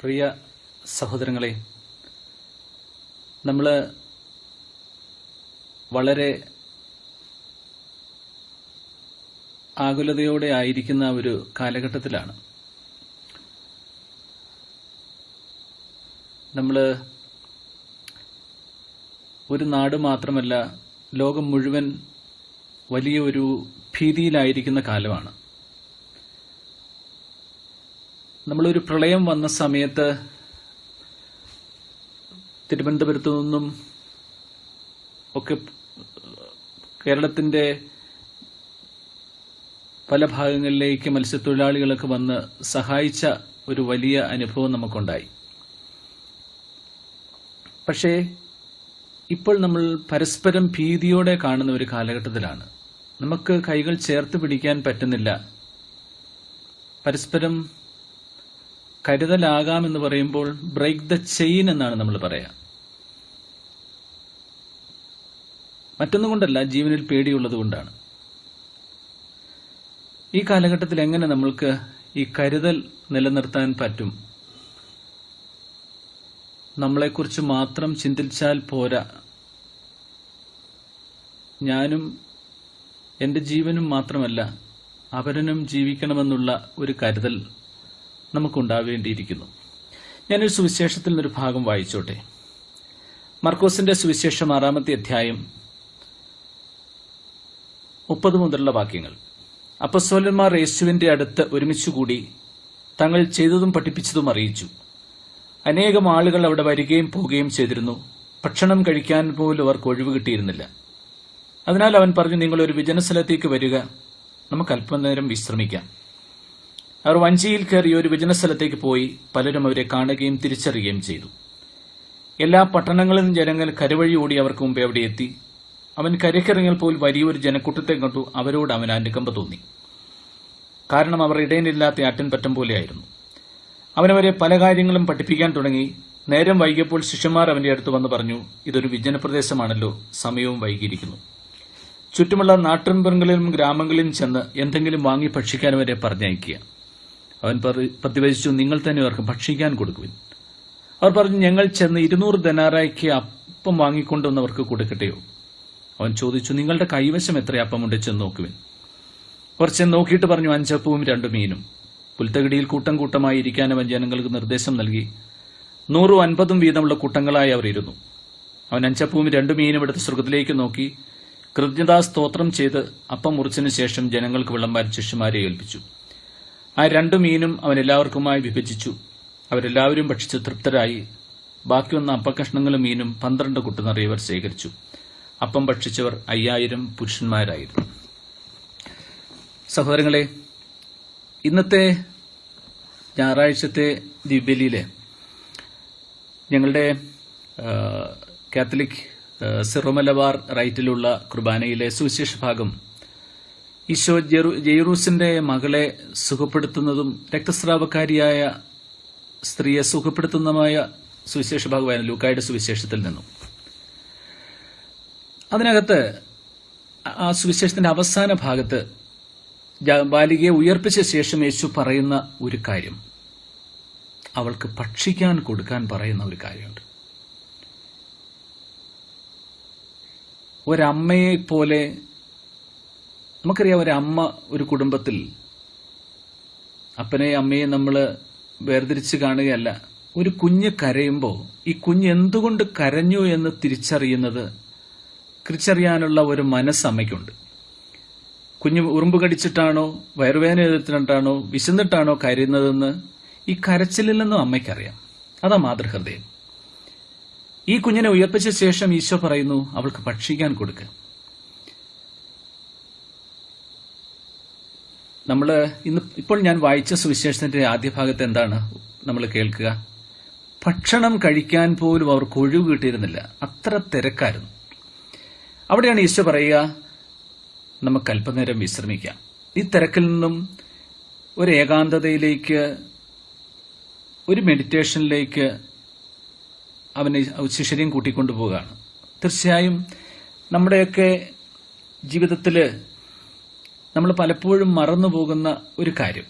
പ്രിയ സഹോദരങ്ങളെ, നമ്മൾ വളരെ ആകുലതയോടെ ആയിരിക്കുന്ന ഒരു കാലഘട്ടത്തിലാണ്. നമ്മൾ ഒരു നാട് മാത്രമല്ല, ലോകം മുഴുവൻ വലിയൊരു ഭീതിയിലായിരിക്കുന്ന കാലമാണ്. നമ്മളൊരു പ്രളയം വന്ന സമയത്ത് തിരുവനന്തപുരത്തു നിന്നും ഒക്കെ കേരളത്തിന്റെ പല ഭാഗങ്ങളിലേക്ക് മത്സ്യത്തൊഴിലാളികളൊക്കെ വന്ന് സഹായിച്ച ഒരു വലിയ അനുഭവം നമുക്കുണ്ടായി. പക്ഷേ ഇപ്പോൾ നമ്മൾ പരസ്പരം ഭീതിയോടെ കാണുന്ന ഒരു കാലഘട്ടത്തിലാണ്. നമുക്ക് കൈകൾ ചേർത്ത് പിടിക്കാൻ പറ്റുന്നില്ല. പരസ്പരം കരുതലാകാമെന്ന് പറയുമ്പോൾ ബ്രേക്ക് ദ ചെയിൻ എന്നാണ് നമ്മൾ പറയാ. മറ്റൊന്നും കൊണ്ടല്ല, ജീവനിൽ പേടിയുള്ളത് കൊണ്ടാണ്. ഈ കാലഘട്ടത്തിൽ എങ്ങനെ നമ്മൾക്ക് ഈ കരുതൽ നിലനിർത്താൻ പറ്റും? നമ്മളെക്കുറിച്ച് മാത്രം ചിന്തിച്ചാൽ പോരാ. ഞാനും എന്റെ ജീവനും മാത്രമല്ല, അവരനും ജീവിക്കണമെന്നുള്ള ഒരു കരുതൽ നമുക്കുണ്ടാവേണ്ടിയിരിക്കുന്നു. ഞാനൊരു സുവിശേഷത്തിൽ നിന്നൊരു ഭാഗം വായിച്ചോട്ടെ. മർക്കോസിന്റെ സുവിശേഷം 6-ാമത്തെ അധ്യായം 30 മുതലുള്ള വാക്യങ്ങൾ. അപ്പസ്തോലന്മാർ യേശുവിന്റെ അടുത്ത് ഒരുമിച്ചുകൂടി തങ്ങൾ ചെയ്തതും പഠിപ്പിച്ചതും അറിയിച്ചു. അനേകം ആളുകൾ അവിടെ വരികയും പോവുകയും ചെയ്തിരുന്നു. ഭക്ഷണം കഴിക്കാൻ പോലും അവർക്ക് ഒഴിവ് കിട്ടിയിരുന്നില്ല. അതിനാൽ അവൻ പറഞ്ഞു, നിങ്ങൾ ഒരു വിജനസ്ഥലത്തേക്ക് വരിക, നമുക്ക് അല്പനേരം വിശ്രമിക്കാം. അവർ വഞ്ചിയിൽ കയറി ഒരു വിജനസ്ഥലത്തേക്ക് പോയി. പലരും അവരെ കാണുകയും തിരിച്ചറിയുകയും ചെയ്തു. എല്ലാ പട്ടണങ്ങളിൽ നിന്നും ജനങ്ങൾ കരവഴി ഓടി അവർക്ക് മുമ്പേ അവിടെ എത്തി. അവൻ കരയ്ക്കിറങ്ങിയപ്പോൾ വലിയൊരു ജനക്കൂട്ടത്തെ കണ്ടു. അവരോട് അവൻ അനുകമ്പ തോന്നി, കാരണം അവർ ഇടയനില്ലാത്ത ആട്ടിൻപറ്റം പോലെയായിരുന്നു. അവനവരെ പല കാര്യങ്ങളും പഠിപ്പിക്കാൻ തുടങ്ങി. നേരം വൈകിയപ്പോൾ ശിഷ്യന്മാർ അവന്റെ അടുത്ത് വന്ന് പറഞ്ഞു, ഇതൊരു വിജനപ്രദേശമാണല്ലോ, സമയവും വൈകിയിരിക്കുന്നു. ചുറ്റുമുള്ള നാട്ടിൻപുറങ്ങളിലും ഗ്രാമങ്ങളിലും ചെന്ന് എന്തെങ്കിലും വാങ്ങി ഭക്ഷിക്കാൻ അവരെ പറഞ്ഞയക്കുക. അവൻ പ്രതിവചിച്ചു, നിങ്ങൾ തന്നെ അവർക്ക് ഭക്ഷിക്കാൻ കൊടുക്കുവിൻ. അവർ പറഞ്ഞു, ഞങ്ങൾ ചെന്ന് 200 ദനാറായ്ക്ക് അപ്പം വാങ്ങിക്കൊണ്ടുവന്നവർക്ക് കൊടുക്കട്ടെയോ? അവൻ ചോദിച്ചു, നിങ്ങളുടെ കൈവശം എത്ര അപ്പമുണ്ട്, ചെന്ന് നോക്കുവിൻ. അവർ ചെന്ന് നോക്കിയിട്ട് പറഞ്ഞു, 5 അപ്പവും 2 മീനും. പുൽത്തകിടിയിൽ കൂട്ടം കൂട്ടമായി ഇരിക്കാൻ അവൻ ജനങ്ങൾക്ക് നിർദ്ദേശം നൽകി. 100ഉം 50ഉം വീതമുള്ള കൂട്ടങ്ങളായി അവർ ഇരുന്നു. അവൻ 5 അപ്പവും 2 മീനും എടുത്ത് സ്വർഗ്ഗത്തിലേക്ക് നോക്കി കൃതജ്ഞതാ സ്തോത്രം ചെയ്ത് അപ്പം മുറിച്ചതിനു ശേഷം ജനങ്ങൾക്ക് വിളമ്പാൻ ശിഷ്യന്മാരെ ഏൽപ്പിച്ചു. ആ 2 മീനും അവൻ എല്ലാവർക്കുമായി വിഭജിച്ചു. അവരെല്ലാവരും ഭക്ഷിച്ച് തൃപ്തരായി. ബാക്കി വന്ന അപ്പക്കഷ്ണങ്ങളും മീനും 12 കുട്ട നിറയവർ ശേഖരിച്ചു. അപ്പം ഭക്ഷിച്ചവർ 5000 പുരുഷന്മാരായിരുന്നു. സഹോദരങ്ങളെ, ഇന്നത്തെ ഞായറാഴ്ചത്തെ ദിവ്യബലിയിലെ ഞങ്ങളുടെ കാത്തലിക് സിറോമലബാർ റൈറ്റിലുള്ള കുർബാനയിലെ സുവിശേഷ ഭാഗം ഈശോ ജെയ്റൂസിന്റെ മകളെ സുഖപ്പെടുത്തുന്നതും രക്തസ്രാവക്കാരിയായ സ്ത്രീയെ സുഖപ്പെടുത്തുന്നതുമായ സുവിശേഷ ഭാഗമായിരുന്നു ലൂക്കായുടെ സുവിശേഷത്തിൽ നിന്നും. അതിനകത്ത് ആ സുവിശേഷത്തിന്റെ അവസാന ഭാഗത്ത് ബാലികയെ ഉയർപ്പിച്ച ശേഷം യേശു പറയുന്ന ഒരു കാര്യം, അവൾക്ക് ഭക്ഷിക്കാൻ കൊടുക്കാൻ പറയുന്ന ഒരു കാര്യമുണ്ട്. ഒരമ്മയെ പോലെ, നമുക്കറിയാം, ഒരമ്മ ഒരു കുടുംബത്തിൽ അപ്പനെയും അമ്മയെ നമ്മൾ വേർതിരിച്ച് കാണുകയല്ല. ഒരു കുഞ്ഞ് കരയുമ്പോൾ ഈ കുഞ്ഞ് എന്തുകൊണ്ട് കരഞ്ഞു എന്ന് തിരിച്ചറിയാനുള്ള ഒരു മനസ്സ് അമ്മയ്ക്കുണ്ട്. കുഞ്ഞ് ഉറുമ്പ് കടിച്ചിട്ടാണോ, വയറുവേദന എടുത്തിട്ടാണോ, വിശന്നിട്ടാണോ കരയുന്നതെന്ന് ഈ കരച്ചിലിൽ നിന്നും അമ്മയ്ക്കറിയാം. അതാ മാതൃഹൃദയം. ഈ കുഞ്ഞിനെ ഉയർപ്പിച്ച ശേഷം ഈശോ പറയുന്നു, അവൾക്ക് ഭക്ഷിക്കാൻ കൊടുക്കുക. ഇപ്പോൾ ഞാൻ വായിച്ച സുവിശേഷത്തിന്റെ ആദ്യ ഭാഗത്ത് എന്താണ് നമ്മൾ കേൾക്കുക? ഭക്ഷണം കഴിക്കാൻ പോലും അവർക്ക് ഒഴിവ് കിട്ടിയിരുന്നില്ല, അത്ര തിരക്കായിരുന്നു. അവിടെയാണ് ഈശോ പറയുക, നമുക്ക് അല്പനേരം വിശ്രമിക്കാം. ഈ തിരക്കിൽ നിന്നും ഒരു ഏകാന്തതയിലേക്ക്, ഒരു മെഡിറ്റേഷനിലേക്ക് അവനെ ശിഷ്യരെയും കൂട്ടിക്കൊണ്ടുപോവുകയാണ്. തീർച്ചയായും നമ്മുടെയൊക്കെ ജീവിതത്തിൽ നമ്മൾ പലപ്പോഴും മറന്നുപോകുന്ന ഒരു കാര്യം,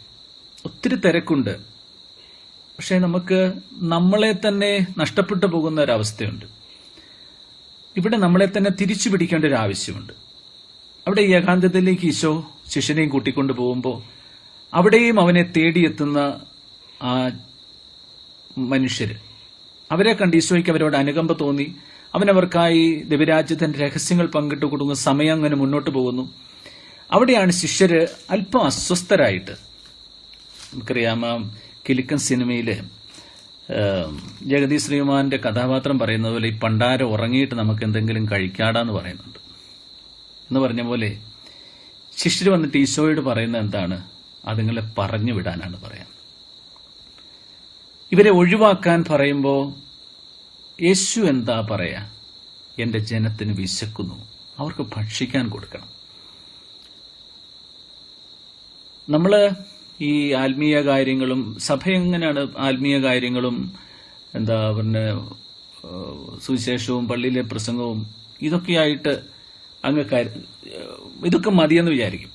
ഒത്തിരി തിരക്കുണ്ട്, പക്ഷെ നമുക്ക് നമ്മളെ തന്നെ നഷ്ടപ്പെട്ടു പോകുന്ന ഒരവസ്ഥയുണ്ട്. ഇവിടെ നമ്മളെ തന്നെ തിരിച്ചു പിടിക്കേണ്ട ഒരു ആവശ്യമുണ്ട്. അവിടെ ഈ ഏകാന്തതയിലേക്ക് ഈശോ ശിഷ്യനെയും കൂട്ടിക്കൊണ്ടു പോകുമ്പോൾ അവിടെയും അവനെ തേടിയെത്തുന്ന ആ മനുഷ്യര്, അവരെ കണ്ട് ഈശോയ്ക്ക് അവരോട് അനുകമ്പ തോന്നി. അവനവർക്കായി ദൈവരാജ്യത്തിന്റെ രഹസ്യങ്ങൾ പങ്കിട്ട് കൊടുക്കുന്ന സമയം അങ്ങനെ മുന്നോട്ട് പോകുന്നു. അവിടെയാണ് ശിഷ്യര് അല്പം അസ്വസ്ഥരായിട്ട്, നമുക്കറിയാം ആ കിലുക്കൻ സിനിമയില് ജഗതി ശ്രീമാന്റെ കഥാപാത്രം പറയുന്നത് പോലെ ഈ പണ്ടാരം ഉറങ്ങിയിട്ട് നമുക്ക് എന്തെങ്കിലും കഴിക്കാടാന്ന് പറയുന്നുണ്ട്. എന്ന് പറഞ്ഞ പോലെ ശിഷ്യര് വന്നിട്ട് ഈശോയോട് പറയുന്നത് എന്താണ്? അതുങ്ങളെ പറഞ്ഞു വിടാനാണ് പറയാൻ. ഇവരെ ഒഴിവാക്കാൻ പറയുമ്പോൾ യേശു എന്താ പറയാ? എന്റെ ജനത്തിന് വിശക്കുന്നു, അവർക്ക് ഭക്ഷിക്കാൻ കൊടുക്കണം. നമ്മള് ഈ ആത്മീയ കാര്യങ്ങളും സഭ എങ്ങനെയാണ് ആത്മീയ കാര്യങ്ങളും എന്താ പിന്നെ സുവിശേഷവും പള്ളിയിലെ പ്രസംഗവും ഇതൊക്കെയായിട്ട് അങ്ങ് ഇതൊക്കെ മതിയെന്ന് വിചാരിക്കും.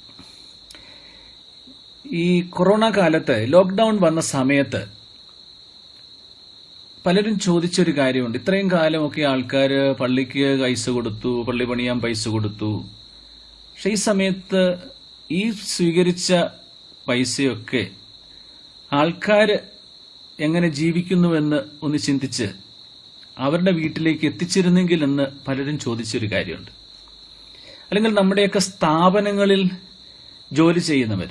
ഈ കൊറോണ കാലത്ത് ലോക്ക്ഡൌൺ വന്ന സമയത്ത് പലരും ചോദിച്ചൊരു കാര്യമുണ്ട്. ഇത്രയും കാലമൊക്കെ ആൾക്കാർ പള്ളിക്ക് പൈസ കൊടുത്തു, പള്ളി പണിയാൻ പൈസ കൊടുത്തു. പക്ഷെ ഈ സമയത്ത് ഈ സ്വീകരിച്ച പൈസയൊക്കെ ആൾക്കാർ എങ്ങനെ ജീവിക്കുന്നുവെന്ന് ഒന്ന് ചിന്തിച്ച് അവരുടെ വീട്ടിലേക്ക് എത്തിച്ചിരുന്നെങ്കിൽ എന്ന് പലരും ചോദിച്ചൊരു കാര്യമുണ്ട്. അല്ലെങ്കിൽ നമ്മുടെയൊക്കെ സ്ഥാപനങ്ങളിൽ ജോലി ചെയ്യുന്നവർ,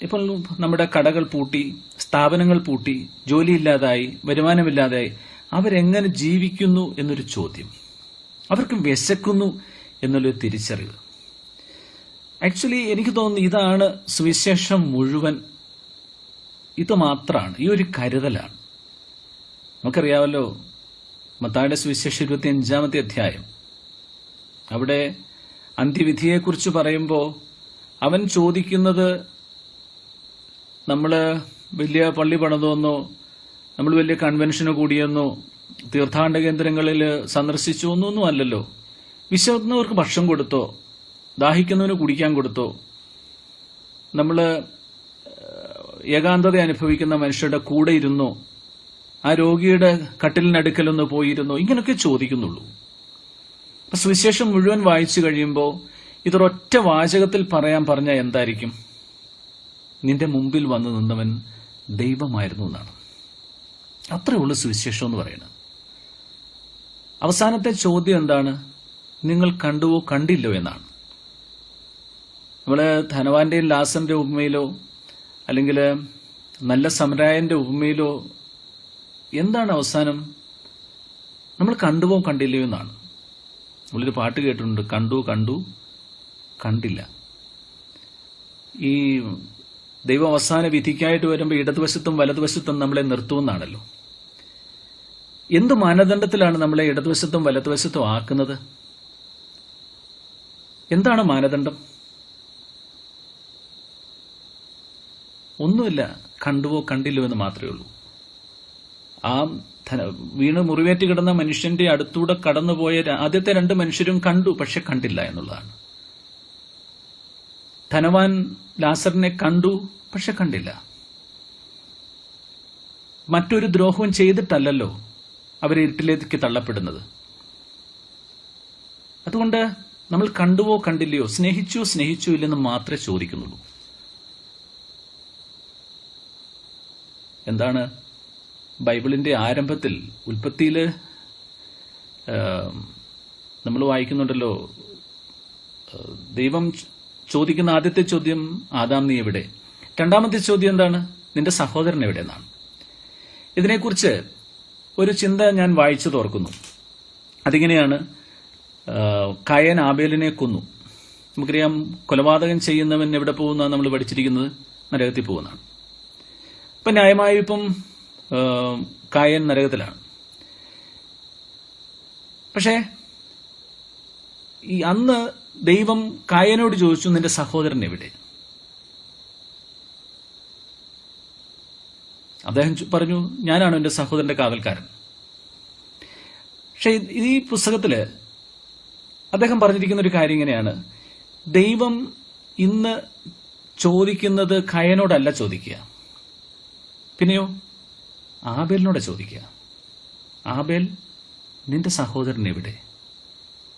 ഇപ്പോൾ നമ്മുടെ കടകൾ പൂട്ടി, സ്ഥാപനങ്ങൾ പൂട്ടി, ജോലിയില്ലാതായി, വരുമാനമില്ലാതായി, അവരെങ്ങനെ ജീവിക്കുന്നു എന്നൊരു ചോദ്യം, അവർക്ക് വിശക്കുന്നു എന്നുള്ളൊരു തിരിച്ചറിവ്. ആക്ച്വലി എനിക്ക് തോന്നുന്നു ഇതാണ് സുവിശേഷം മുഴുവൻ. ഇത് മാത്രമാണ്, ഈ ഒരു കരുതലാണ്. നമുക്കറിയാമല്ലോ മത്തായിയുടെ സുവിശേഷം 25-ാമത്തെ അധ്യായം, അവിടെ അന്ത്യവിധിയെക്കുറിച്ച് പറയുമ്പോൾ അവൻ ചോദിക്കുന്നത് നമ്മൾ വലിയ പള്ളി പണിതെന്നോ, നമ്മൾ വലിയ കൺവെൻഷന് കൂടിയെന്നോ, തീർത്ഥാടന കേന്ദ്രങ്ങളിൽ സന്ദർശിച്ചു ഒന്നും അല്ലല്ലോ. വിശക്കുന്നവർക്ക് ഭക്ഷണം കൊടുത്തോ, ദാഹിക്കുന്നവന് കുടിക്കാൻ കൊടുത്തോ, നമ്മൾ ഏകാന്തത അനുഭവിക്കുന്ന മനുഷ്യരുടെ കൂടെ ഇരുന്നോ, ആ രോഗിയുടെ കട്ടിലിനടുക്കലൊന്ന് പോയിരുന്നോ, ഇങ്ങനെയൊക്കെ ചോദിക്കുന്നുള്ളൂ. അപ്പൊ സുവിശേഷം മുഴുവൻ വായിച്ചു കഴിയുമ്പോൾ ഇതൊരൊറ്റ വാചകത്തിൽ പറഞ്ഞാൽ എന്തായിരിക്കും? നിന്റെ മുമ്പിൽ വന്നു നിന്നവൻ ദൈവമായിരുന്നു എന്നാണ്. അത്രേ ഉള്ളൂ സുവിശേഷം എന്ന് പറയുന്നത്. അവസാനത്തെ ചോദ്യം എന്താണ്? നിങ്ങൾ കണ്ടുവോ കണ്ടില്ലോ എന്നാണ്. നമ്മള് ധനവാന്റെയും ലാസറിന്റെ ഉപമയിലോ അല്ലെങ്കിൽ നല്ല സമരായന്റെ ഉപമയിലോ എന്താണ് അവസാനം? നമ്മൾ കണ്ടുവോ കണ്ടില്ലയോ എന്നാണ്. നമ്മളൊരു പാട്ട് കേട്ടിട്ടുണ്ട്, കണ്ടു കണ്ടു കണ്ടില്ല. ഈ ദൈവം അവസാന വിധിക്കായിട്ട് വരുമ്പോൾ ഇടതുവശത്തും വലതുവശത്തും നമ്മളെ നിർത്തുമെന്നാണല്ലോ. എന്ത് മാനദണ്ഡത്തിലാണ് നമ്മളെ ഇടതുവശത്തും വലതുവശത്തും ആക്കുന്നത്? എന്താണ് മാനദണ്ഡം? ഒന്നുമില്ല, കണ്ടുവോ കണ്ടില്ലോ എന്ന് മാത്രമേ ഉള്ളൂ. ആ വീണ് മുറിവേറ്റ് കിടന്ന മനുഷ്യന്റെ അടുത്തൂടെ കടന്നുപോയ ആദ്യത്തെ 2 മനുഷ്യരും കണ്ടു, പക്ഷെ കണ്ടില്ല എന്നുള്ളതാണ്. ധനവാൻ ലാസറിനെ കണ്ടു, പക്ഷെ കണ്ടില്ല. മറ്റൊരു ദ്രോഹവും ചെയ്തിട്ടല്ലല്ലോ അവർ ഇരുട്ടിലേക്ക് തള്ളപ്പെടുന്നത്. അതുകൊണ്ട് നമ്മൾ കണ്ടുവോ കണ്ടില്ലയോ, സ്നേഹിച്ചോ ഇല്ലെന്ന് മാത്രമേ ചോദിക്കുന്നുള്ളൂ. എന്താണ് ബൈബിളിന്റെ ആരംഭത്തിൽ, ഉൽപ്പത്തിയില് നമ്മൾ വായിക്കുന്നുണ്ടല്ലോ, ദൈവം ചോദിക്കുന്ന ആദ്യത്തെ ചോദ്യം, ആദാം നീ എവിടെ? രണ്ടാമത്തെ ചോദ്യം എന്താണ്? നിന്റെ സഹോദരൻ എവിടെ എന്നാണ്. ഇതിനെക്കുറിച്ച് ഒരു ചിന്ത ഞാൻ വായിച്ചു തോർക്കുന്നു. അതിങ്ങനെയാണ്, കയൻ ആബേലിനെ കൊന്നു. നമുക്കറിയാം, കൊലപാതകം ചെയ്യുന്നവൻ എവിടെ പോകുന്നതാണ് നമ്മൾ പഠിച്ചിരിക്കുന്നത്? നരകത്തിൽ പോകുന്നതാണ്. ഇപ്പം ന്യായമായും ഇപ്പം കായൻ നരകത്തിലാണ്. പക്ഷേ ഈ അന്ന് ദൈവം കായനോട് ചോദിച്ചു, നിന്റെ സഹോദരൻ എവിടെ? അദ്ദേഹം പറഞ്ഞു, ഞാനാണ് എന്റെ സഹോദരന്റെ കാവൽക്കാരൻ. പക്ഷെ ഈ പുസ്തകത്തില് അദ്ദേഹം പറഞ്ഞിരിക്കുന്ന ഒരു കാര്യം ഇങ്ങനെയാണ്, ദൈവം ഇന്ന് ചോദിക്കുന്നത് കയനോടല്ല ചോദിക്കുക, പിന്നെയോ ആബേലിനോട് ചോദിക്കുക, ആബേൽ, നിന്റെ സഹോദരൻ എവിടെ?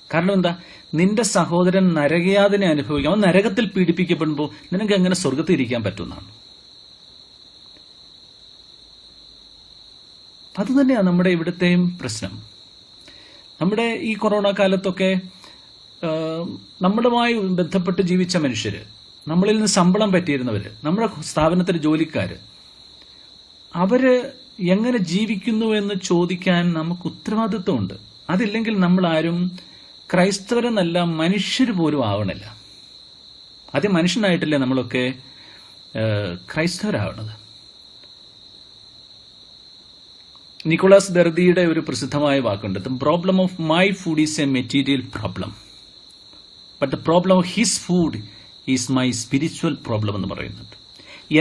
കാരണം എന്താ? നിന്റെ സഹോദരൻ നരകയാതനെ അനുഭവിക്കും. അവൻ നരകത്തിൽ പീഡിപ്പിക്കപ്പെടുമ്പോൾ നിനക്ക് എങ്ങനെ സ്വർഗത്തിൽ ഇരിക്കാൻ പറ്റുമെന്നാണ്. അതുതന്നെയാണ് നമ്മുടെ ഇവിടുത്തെയും പ്രശ്നം. നമ്മുടെ ഈ കൊറോണ കാലത്തൊക്കെ നമ്മളുമായി ബന്ധപ്പെട്ട് ജീവിച്ച മനുഷ്യര്, നമ്മളിൽ നിന്ന് ശമ്പളം പറ്റിയിരുന്നവര്, നമ്മുടെ സ്ഥാപനത്തിലെ ജോലിക്കാര്, അവര് എങ്ങനെ ജീവിക്കുന്നു എന്ന് ചോദിക്കാൻ നമുക്ക് ഉത്തരവാദിത്വമുണ്ട്. അതില്ലെങ്കിൽ നമ്മൾ ആരും ക്രൈസ്തവരെന്നല്ല, മനുഷ്യര് പോലും ആവണില്ല. ആദ്യം മനുഷ്യനായിട്ടല്ലേ നമ്മളൊക്കെ ക്രൈസ്തവരാവണത്. നിക്കോളാസ് ബെർദിയുടെ ഒരു പ്രസിദ്ധമായ വാക്കുണ്ട്, the problem of my food is a material problem, but the problem of his food is my spiritual problem എന്ന് പറയുന്നുണ്ട്.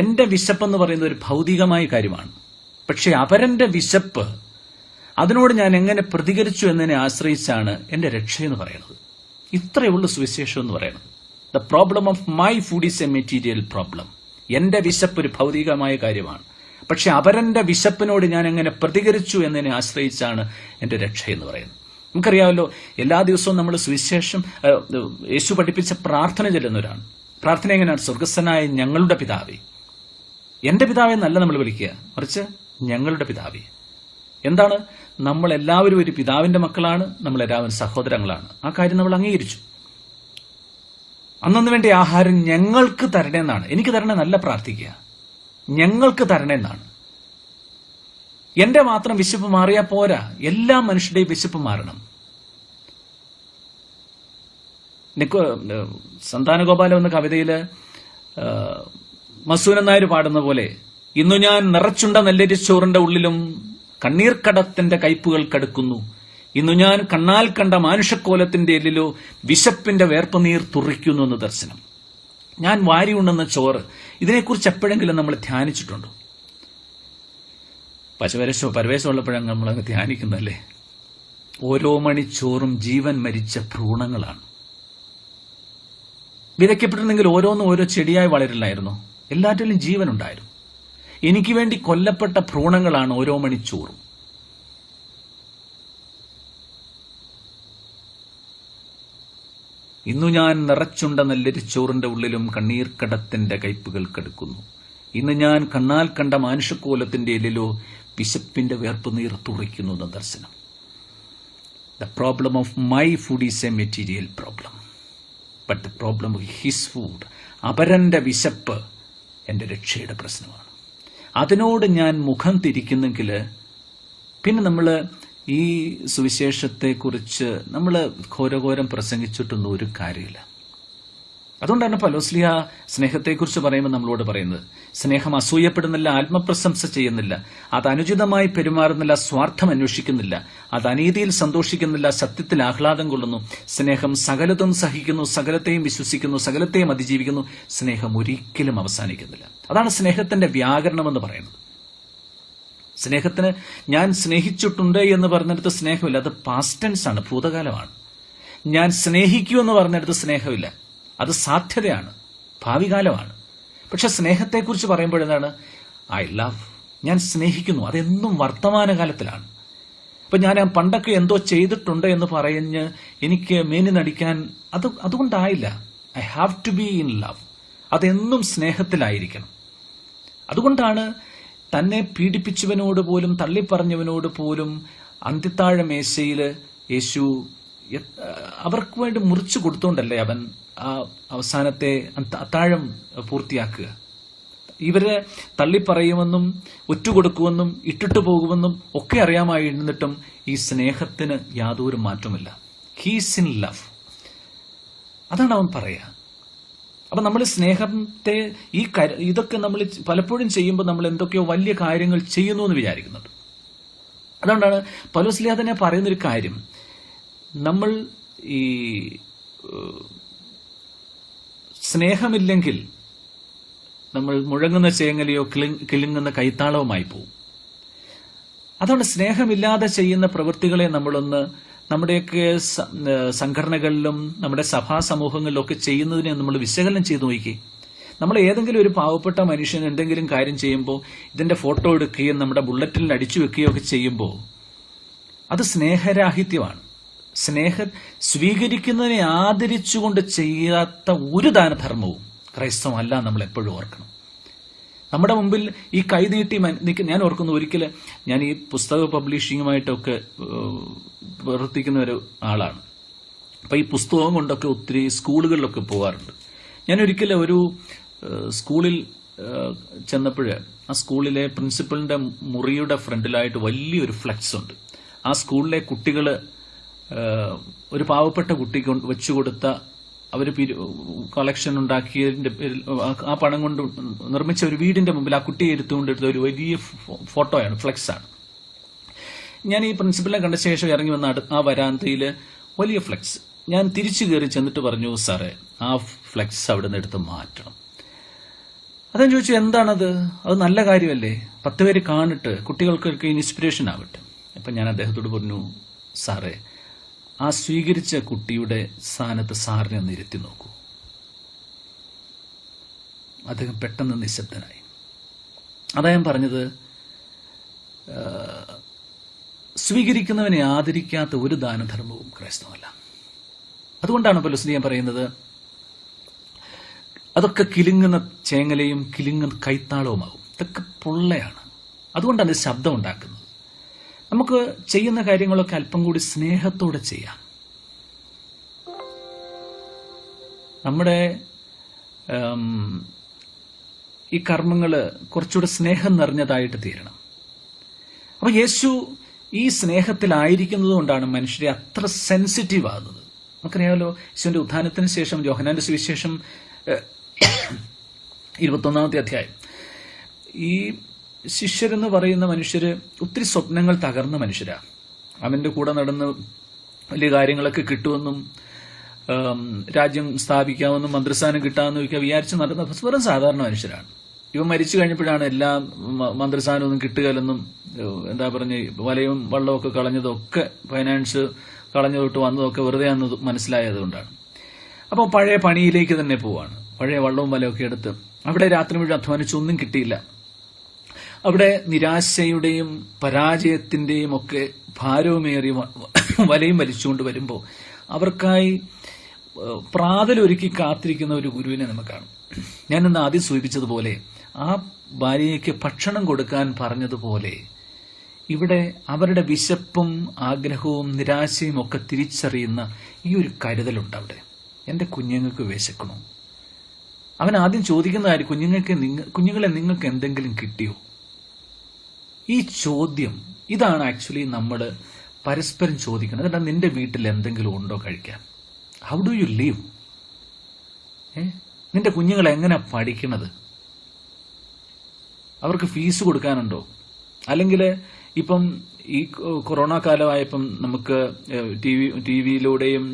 എന്റെ വിശപ്പെന്ന് പറയുന്നത് ഒരു ഭൗതികമായ കാര്യമാണ്, പക്ഷെ അവരന്റെ വിശപ്പ്, അതിനോട് ഞാൻ എങ്ങനെ പ്രതികരിച്ചു എന്നതിനെ ആശ്രയിച്ചാണ് എന്റെ രക്ഷയെന്ന് പറയുന്നത്. ഇത്രയുള്ള സുവിശേഷം എന്ന് പറയുന്നത്. The problem of my food is a material problem. എന്റെ വിശപ്പ് ഒരു ഭൗതികമായ കാര്യമാണ്, പക്ഷെ അവരന്റെ വിശപ്പിനോട് ഞാൻ എങ്ങനെ പ്രതികരിച്ചു എന്നതിനെ ആശ്രയിച്ചാണ് എന്റെ രക്ഷ എന്ന് പറയുന്നത്. നമുക്കറിയാമല്ലോ, എല്ലാ ദിവസവും നമ്മൾ സുവിശേഷം, യേശു പഠിപ്പിച്ച പ്രാർത്ഥന ചെല്ലുന്നവരാണ്. പ്രാർത്ഥന എങ്ങനെയാണ്? സ്വർഗസ്ഥനായ ഞങ്ങളുടെ പിതാവേ. എന്റെ പിതാവെ എന്നല്ല നമ്മൾ വിളിക്കുക, മറിച്ച് ഞങ്ങളുടെ പിതാവേ. എന്താണ്? നമ്മളെല്ലാവരും ഒരു പിതാവിന്റെ മക്കളാണ്, നമ്മളെല്ലാവരും സഹോദരങ്ങളാണ്. ആ കാര്യം നമ്മൾ അംഗീകരിച്ചു. അന്നു വേണ്ടി ആഹാരം ഞങ്ങൾക്ക് തരണേന്നാണ്. എനിക്ക് തരണേന്നല്ല പ്രാർത്ഥിക്കുക, ഞങ്ങൾക്ക് തരണേന്നാണ്. എന്റെ മാത്രം വിശപ്പ് മാറിയാൽ പോരാ, എല്ലാ മനുഷ്യരുടെയും വിശപ്പ് മാറണം. സന്താനഗോപാലം എന്ന കവിതയില് മസൂനൻ നായർ പാടുന്ന പോലെ, ഇന്നു ഞാൻ നിറച്ചുണ്ട നെല്ലരിച്ചോറിന്റെ ഉള്ളിലും കണ്ണീർക്കടത്തിന്റെ കയ്പുകൾ കടുക്കുന്നു, ഇന്നു ഞാൻ കണ്ണാൽ കണ്ട മാനുഷക്കോലത്തിന്റെ എല്ലിലോ വിശപ്പിന്റെ വേർപ്പുനീർ തുറിക്കുന്നു എന്ന് ദർശനം. ഞാൻ വാരി ഉണ്ടെന്ന ചോറ്, ഇതിനെക്കുറിച്ച് എപ്പോഴെങ്കിലും നമ്മൾ ധ്യാനിച്ചിട്ടുണ്ടോ? പരവേശം ഉള്ളപ്പോഴാണ് നമ്മളങ്ങ് ധ്യാനിക്കുന്നതല്ലേ. ഓരോ മണിച്ചോറും ജീവൻ മരിച്ച ഭ്രൂണങ്ങളാണ്. വിതയ്ക്കപ്പെട്ടിരുന്നെങ്കിൽ ഓരോന്നും ഓരോ ചെടിയായി വളരില്ലായിരുന്നു, എല്ലാറ്റിലും ജീവനുണ്ടായിരുന്നു. എനിക്ക് വേണ്ടി കൊല്ലപ്പെട്ട ഭ്രൂണങ്ങളാണ് ഓരോ മണിച്ചോറും. ഇന്നു ഞാൻ നിറച്ചുണ്ട നെല്ലരിച്ചോറിന്റെ ഉള്ളിലും കണ്ണീർക്കടത്തിന്റെ കയ്പുകൾ കടുക്കുന്നു, ഇന്ന് ഞാൻ കണ്ണാൽ കണ്ട മാനുഷക്കോലത്തിന്റെ എല്ലിലോ വിശപ്പിന്റെ വേർപ്പുനീർ തുറിക്കുന്നു എന്ന ദർശനം. The problem of my food is a material problem, but the problem of his food, അപരന്റെ വിശപ്പ് എന്റെ രക്ഷയുടെ പ്രശ്നമാണ്. അതിനോട് ഞാൻ മുഖം തിരിക്കുന്നെങ്കിൽ പിന്നെ നമ്മൾ ഈ സുവിശേഷത്തെക്കുറിച്ച് നമ്മൾ ഘോരഘോരം പ്രസംഗിച്ചിട്ടൊന്നും ഒരു കാര്യമില്ല. അതുകൊണ്ടാണ് പൗലോസ്ലീഹ സ്നേഹത്തെക്കുറിച്ച് പറയുമ്പോൾ നമ്മളോട് പറയുന്നത്, സ്നേഹം അസൂയപ്പെടുന്നില്ല, ആത്മപ്രശംസ ചെയ്യുന്നില്ല, അത് അനുചിതമായി പെരുമാറുന്നില്ല, സ്വാർത്ഥം അന്വേഷിക്കുന്നില്ല, അത് അനീതിയിൽ സന്തോഷിക്കുന്നില്ല, സത്യത്തിൽ ആഹ്ലാദം കൊള്ളുന്നു, സ്നേഹം സകലതും സഹിക്കുന്നു, സകലത്തെയും വിശ്വസിക്കുന്നു, സകലത്തെയും അതിജീവിക്കുന്നു, സ്നേഹം ഒരിക്കലും അവസാനിക്കുന്നില്ല. അതാണ് സ്നേഹത്തിന്റെ വ്യാകരണം എന്ന് പറയുന്നത്. സ്നേഹത്തിന് ഞാൻ സ്നേഹിച്ചിട്ടുണ്ട് എന്ന് പറഞ്ഞിടത്ത് സ്നേഹമില്ല, അത് പാസ്റ്റ് ടെൻസ് ആണ്, ഭൂതകാലമാണ്. ഞാൻ സ്നേഹിക്കൂ എന്ന് പറഞ്ഞിടത്ത് സ്നേഹമില്ല, അത് സാധ്യതയാണ്, ഭാവികാലമാണ്. പക്ഷെ സ്നേഹത്തെക്കുറിച്ച് പറയുമ്പോഴെന്താണ്? ഐ ലവ്, ഞാൻ സ്നേഹിക്കുന്നു, അതെന്നും വർത്തമാനകാലത്തിലാണ്. അപ്പൊ ഞാൻ പണ്ടൊക്കെ എന്തോ ചെയ്തിട്ടുണ്ട് എന്ന് പറഞ്ഞ് എനിക്ക് മേനി നടിക്കാൻ അതുകൊണ്ടായില്ല. I have to be in love, അതെന്നും സ്നേഹത്തിലായിരിക്കണം. അതുകൊണ്ടാണ് തന്നെ പീഡിപ്പിച്ചവനോട് പോലും തള്ളിപ്പറഞ്ഞവനോട് പോലും അന്ത്യത്താഴ മേശയിൽ യേശു അവർക്ക് വേണ്ടി മുറിച്ചു കൊടുത്തോണ്ടല്ലേ അവൻ ആ അവസാനത്തെ അത്താഴം പൂർത്തിയാക്കുക. ഇവരെ തള്ളിപ്പറയുമെന്നും ഒറ്റുകൊടുക്കുമെന്നും ഇട്ടിട്ടു പോകുമെന്നും ഒക്കെ അറിയാമായിരുന്നിട്ടും ഈ സ്നേഹത്തിന് യാതൊരു മാറ്റമില്ല. ഹീസ് ഇൻ ലവ്, അതാണ് അവൻ പറയുക. അപ്പൊ നമ്മൾ സ്നേഹത്തെ ഇതൊക്കെ നമ്മൾ പലപ്പോഴും ചെയ്യുമ്പോൾ നമ്മൾ എന്തൊക്കെയോ വലിയ കാര്യങ്ങൾ ചെയ്യുന്നു എന്ന് വിചാരിക്കുന്നുണ്ട്. അതുകൊണ്ടാണ് പൗലോസ്ലീഹ തന്നെ പറയുന്നൊരു കാര്യം, നമ്മൾ ഈ സ്നേഹമില്ലെങ്കിൽ നമ്മൾ മുഴങ്ങുന്ന ചേങ്ങലയോ കിളുങ്ങുന്ന കൈത്താളവുമായി പോകും. അതുകൊണ്ട് സ്നേഹമില്ലാതെ ചെയ്യുന്ന പ്രവൃത്തികളെ നമ്മളൊന്ന് നമ്മുടെയൊക്കെ സംഘടനകളിലും നമ്മുടെ സഭാ സമൂഹങ്ങളിലും ഒക്കെ ചെയ്യുന്നതിനെ നമ്മൾ വിശകലനം ചെയ്തു നോക്കി. നമ്മൾ ഏതെങ്കിലും ഒരു പാവപ്പെട്ട മനുഷ്യൻ എന്തെങ്കിലും കാര്യം ചെയ്യുമ്പോൾ ഇതിന്റെ ഫോട്ടോ എടുക്കുകയും നമ്മുടെ ബുള്ളറ്റിൽ അടിച്ചു വെക്കുകയോ ഒക്കെ ചെയ്യുമ്പോൾ അത് സ്നേഹരാഹിത്യമാണ്. സ്വീകരിക്കുന്നതിനെ ആദരിച്ചുകൊണ്ട് ചെയ്യാത്ത ഒരു ദാനധർമ്മവും ക്രൈസ്തവമല്ല. നമ്മൾ എപ്പോഴും ഓർക്കണം. നമ്മുടെ മുമ്പിൽ ഈ കൈനീട്ടി ഞാൻ ഓർക്കുന്നു, ഒരിക്കൽ ഞാൻ ഈ പുസ്തക പബ്ലിഷിങ്ങുമായിട്ടൊക്കെ പ്രവർത്തിക്കുന്ന ഒരു ആളാണ്. അപ്പൊ ഈ പുസ്തകം കൊണ്ടൊക്കെ ഒത്തിരി സ്കൂളുകളിലൊക്കെ പോകാറുണ്ട്. ഞാൻ ഒരിക്കലും ഒരു സ്കൂളിൽ ചെന്നപ്പോഴ് ആ സ്കൂളിലെ പ്രിൻസിപ്പലിന്റെ മുറിയുടെ ഫ്രണ്ടിലായിട്ട് വലിയൊരു ഫ്ലെക്സ് ഉണ്ട്. ആ സ്കൂളിലെ കുട്ടികള് ഒരു പാവപ്പെട്ട കുട്ടിക്ക് വെച്ചുകൊടുത്ത അവർ കളക്ഷൻ ഉണ്ടാക്കിയതിന്റെ പേരിൽ ആ പണം കൊണ്ട് നിർമ്മിച്ച ഒരു വീടിന്റെ മുമ്പിൽ ആ കുട്ടിയെ എടുത്തുകൊണ്ടെടുത്ത ഒരു വലിയ ഫോട്ടോയാണ്, ഫ്ലെക്സ് ആണ്. ഞാൻ ഈ പ്രിൻസിപ്പലിനെ കണ്ട ശേഷം ഇറങ്ങി വന്ന ആ വരാന്തയില് വലിയ ഫ്ലെക്സ്. ഞാൻ തിരിച്ചു കയറി ചെന്നിട്ട് പറഞ്ഞു, സാറേ ആ ഫ്ലെക്സ് അവിടെ നിന്ന് എടുത്ത് മാറ്റണം. അതെന്ന് ചോദിച്ചു, എന്താണത്? അത് നല്ല കാര്യമല്ലേ, 10 പേര് കാണിട്ട് കുട്ടികൾക്കൊക്കെ ഇൻസ്പിറേഷൻ ആവട്ടെ. അപ്പൊ ഞാൻ അദ്ദേഹത്തോട് പറഞ്ഞു, സാറേ ആ സ്വീകരിച്ച കുട്ടിയുടെ സ്ഥാനത്ത് സാറിനെ ഒന്ന് ഇരുത്തി നോക്കൂ. അദ്ദേഹം പെട്ടെന്ന് നിശബ്ദനായി. അതാ ഞാൻ പറഞ്ഞത്, സ്വീകരിക്കുന്നവനെ ആദരിക്കാത്ത ഒരു ദാനധർമ്മവും ക്രൈസ്തവമല്ല. അതുകൊണ്ടാണ് പൗലോസ് പറയുന്നത്, അതൊക്കെ കിലുങ്ങുന്ന ചേങ്ങലയും കിലുങ്ങുന്ന കൈത്താളവുമാകും. ഇതൊക്കെ പൊള്ളയാണ്. അതുകൊണ്ടാണ് ശബ്ദം ഉണ്ടാക്കുന്നത്. നമുക്ക് ചെയ്യുന്ന കാര്യങ്ങളൊക്കെ അല്പം കൂടി സ്നേഹത്തോടെ ചെയ്യാം. നമ്മുടെ ഈ കർമ്മങ്ങള് കുറച്ചുകൂടെ സ്നേഹം നിറഞ്ഞതായിട്ട് തീരണം. അപ്പൊ യേശു ഈ സ്നേഹത്തിലായിരിക്കുന്നത് കൊണ്ടാണ് മനുഷ്യരെ അത്ര സെൻസിറ്റീവ് ആകുന്നത്. നമുക്കറിയാമല്ലോ, യേശുവിന്റെ ഉത്ഥാനത്തിന് ശേഷം യോഹന്നാന്റെ സുവിശേഷം 21-ാമത്തെ അധ്യായം, ഈ ശിഷ്യരെന്ന് പറയുന്ന മനുഷ്യര് ഒത്തിരി സ്വപ്നങ്ങൾ തകർന്ന മനുഷ്യരാ. അവന്റെ കൂടെ നടന്ന് വലിയ കാര്യങ്ങളൊക്കെ കിട്ടുമെന്നും രാജ്യം സ്ഥാപിക്കാമെന്നും മന്ത്രിസ്ഥാനം കിട്ടാമെന്നും ഒക്കെ വിചാരിച്ച് നടന്ന വെറും സാധാരണ മനുഷ്യരാണ്. ഇവൻ മരിച്ചു കഴിഞ്ഞപ്പോഴാണ് എല്ലാം മന്ത്രിസ്ഥാനമൊന്നും കിട്ടുകയില്ലെന്നും എന്താ പറഞ്ഞ് വലയും വള്ളവും ഒക്കെ കളഞ്ഞതൊക്കെ ഫൈനാൻസ് കളഞ്ഞതൊട്ട് വന്നതൊക്കെ വെറുതെ അന്ന് മനസ്സിലായതുകൊണ്ടാണ്. അപ്പോൾ പഴയ പണിയിലേക്ക് തന്നെ പോവാണ്. പഴയ വള്ളവും വലയൊക്കെ എടുത്ത് അവിടെ രാത്രി മുഴുവൻ അധ്വാനിച്ചൊന്നും കിട്ടിയില്ല. അവിടെ നിരാശയുടെയും പരാജയത്തിന്റെയും ഒക്കെ ഭാരവുമേറിയ വലയും വലിച്ചുകൊണ്ട് വരുമ്പോൾ അവർക്കായി പ്രാതലൊരുക്കി കാത്തിരിക്കുന്ന ഒരു ഗുരുവിനെ നമുക്ക് കാണും. ഞാനിന്ന് ആദ്യം സൂചിപ്പിച്ചതുപോലെ ആ ഭാര്യയ്ക്ക് ഭക്ഷണം കൊടുക്കാൻ പറഞ്ഞതുപോലെ ഇവിടെ അവരുടെ വിശപ്പും ആഗ്രഹവും നിരാശയും ഒക്കെ തിരിച്ചറിയുന്ന ഈ ഒരു കരുതലുണ്ട് അവിടെ. എന്റെ കുഞ്ഞുങ്ങൾക്ക് വിശക്കണോ? അവൻ ആദ്യം ചോദിക്കുന്ന കാര്യം, കുഞ്ഞുങ്ങളെ നിങ്ങൾക്ക് എന്തെങ്കിലും കിട്ടിയോ? ഈ ചോദ്യം, ഇതാണ് ആക്ച്വലി നമ്മൾ പരസ്പരം ചോദിക്കുന്നത്. അതാ, നിന്റെ വീട്ടിൽ എന്തെങ്കിലും ഉണ്ടോ കഴിക്കാൻ? How do you leave? നിന്റെ കുഞ്ഞുങ്ങൾ എങ്ങനെ പഠിക്കണത്? അവർക്ക് ഫീസ് കൊടുക്കാനുണ്ടോ? അല്ലെങ്കിൽ ഇപ്പം ഈ കൊറോണ കാലമായപ്പം നമുക്ക് ടി വിയിലൂടെയും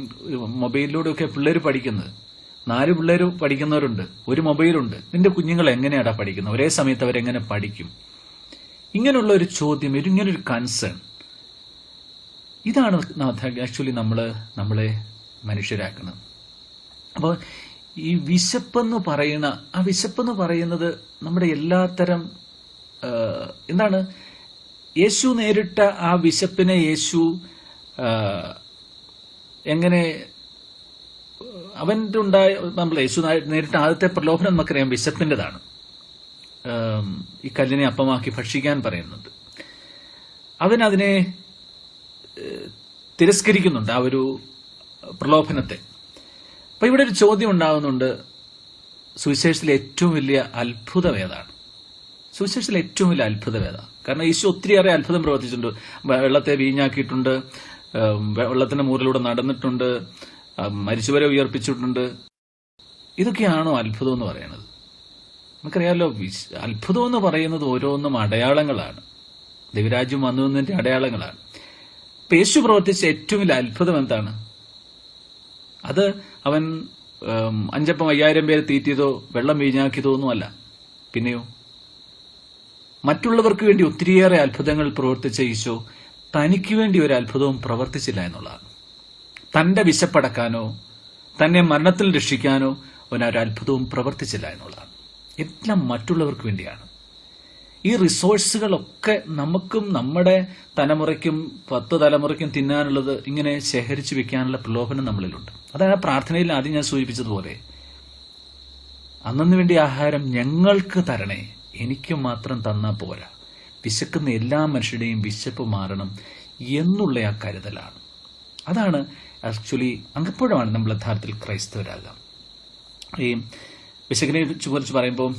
മൊബൈലിലൂടെയും ഒക്കെ പിള്ളേർ പഠിക്കുന്നത്. 4 പിള്ളേർ പഠിക്കുന്നവരുണ്ട്, ഒരു മൊബൈലുണ്ട്. നിന്റെ കുഞ്ഞുങ്ങൾ എങ്ങനെയാടാ പഠിക്കുന്നത്? ഒരേ സമയത്ത് അവരെങ്ങനെ പഠിക്കും? ഇങ്ങനെയുള്ള ഒരു ചോദ്യം, ഇങ്ങനൊരു കൺസേൺ, ഇതാണ് ആക്ച്വലി നമ്മളെ മനുഷ്യരാക്കുന്നത്. അപ്പോൾ ഈ വിശപ്പെന്ന് പറയുന്നത് നമ്മുടെ എല്ലാത്തരം എന്താണ്, യേശു നേരിട്ട ആ വിശപ്പിനെ യേശു എങ്ങനെ അവൻ്റെ ഉണ്ടായ യേശു നേരിട്ട ആദ്യത്തെ പ്രലോഭനം നമുക്കറിയാം വിശപ്പിൻ്റെതാണ്. ഈ കല്ലിനെ അപ്പമാക്കി ഭക്ഷിക്കാൻ പറയുന്നുണ്ട്. അവൻ അതിനെ തിരസ്കരിക്കുന്നുണ്ട്, ആ ഒരു പ്രലോഭനത്തെ. അപ്പൊ ഇവിടെ ഒരു ചോദ്യം ഉണ്ടാകുന്നുണ്ട്, സുവിശേഷത്തിലെ ഏറ്റവും വലിയ അത്ഭുതം ഏതാണ്? സുവിശേഷത്തിലെ ഏറ്റവും വലിയ അത്ഭുതം ഏതാ? കാരണം ഈശോ ഒത്തിരിയേറെ അത്ഭുതം പ്രവർത്തിച്ചിട്ടുണ്ട്. വെള്ളത്തെ വീഞ്ഞാക്കിയിട്ടുണ്ട്, വെള്ളത്തിന്റെ മുകളിലൂടെ നടന്നിട്ടുണ്ട്, മരിച്ചവരെ ഉയർപ്പിച്ചിട്ടുണ്ട്. ഇതൊക്കെയാണോ അത്ഭുതം എന്ന് പറയുന്നത്? നമുക്കറിയാമല്ലോ, അത്ഭുതം എന്ന് പറയുന്നത് ഓരോന്നും അടയാളങ്ങളാണ്. ദൈവരാജ്യം വന്നു എന്നതിന്റെ അടയാളങ്ങളാണ്. യേശു പ്രവർത്തിച്ച ഏറ്റവും വലിയ അത്ഭുതം എന്താണ്? അത് അവൻ 5,000 പേരെ തീറ്റിയതോ വെള്ളം വീഞ്ഞാക്കിയതോ ഒന്നുമല്ല. പിന്നെയോ, മറ്റുള്ളവർക്ക് വേണ്ടി ഒത്തിരിയേറെ അത്ഭുതങ്ങൾ പ്രവർത്തിച്ച ഈശോ തനിക്ക് വേണ്ടി ഒരു അത്ഭുതവും പ്രവർത്തിച്ചില്ല എന്നുള്ളതാണ്. തന്റെ വിശപ്പടക്കാനോ തന്നെ മരണത്തിൽ രക്ഷിക്കാനോ അവൻ ഒരു അത്ഭുതവും പ്രവർത്തിച്ചില്ല എന്നുള്ളതാണ്. എല്ലാം മറ്റുള്ളവർക്ക് വേണ്ടിയാണ്. ഈ റിസോഴ്സുകളൊക്കെ നമുക്കും നമ്മുടെ തലമുറയ്ക്കും 10 തലമുറയ്ക്കും തിന്നാനുള്ളത് ഇങ്ങനെ ശേഖരിച്ചു വെക്കാനുള്ള പ്രലോഭനം നമ്മളിലുണ്ട്. അതാണ് പ്രാർത്ഥനയിൽ ആദ്യം ഞാൻ സൂചിപ്പിച്ചതുപോലെ, അന്നു വേണ്ടി ആഹാരം ഞങ്ങൾക്ക് തരണേ, എനിക്ക് മാത്രം തന്നാൽ പോരാ, വിശക്കുന്ന എല്ലാ മനുഷ്യരുടെയും വിശപ്പ് മാറണം എന്നുള്ള ആ കരുതലാണ്. അതാണ് ആക്ച്വലി അപ്പോഴാണ് നമ്മൾ യഥാർത്ഥത്തിൽ ക്രൈസ്തവരാകാം. ഈ വിശക്കിനെ കുറിച്ച് പറയുമ്പോൾ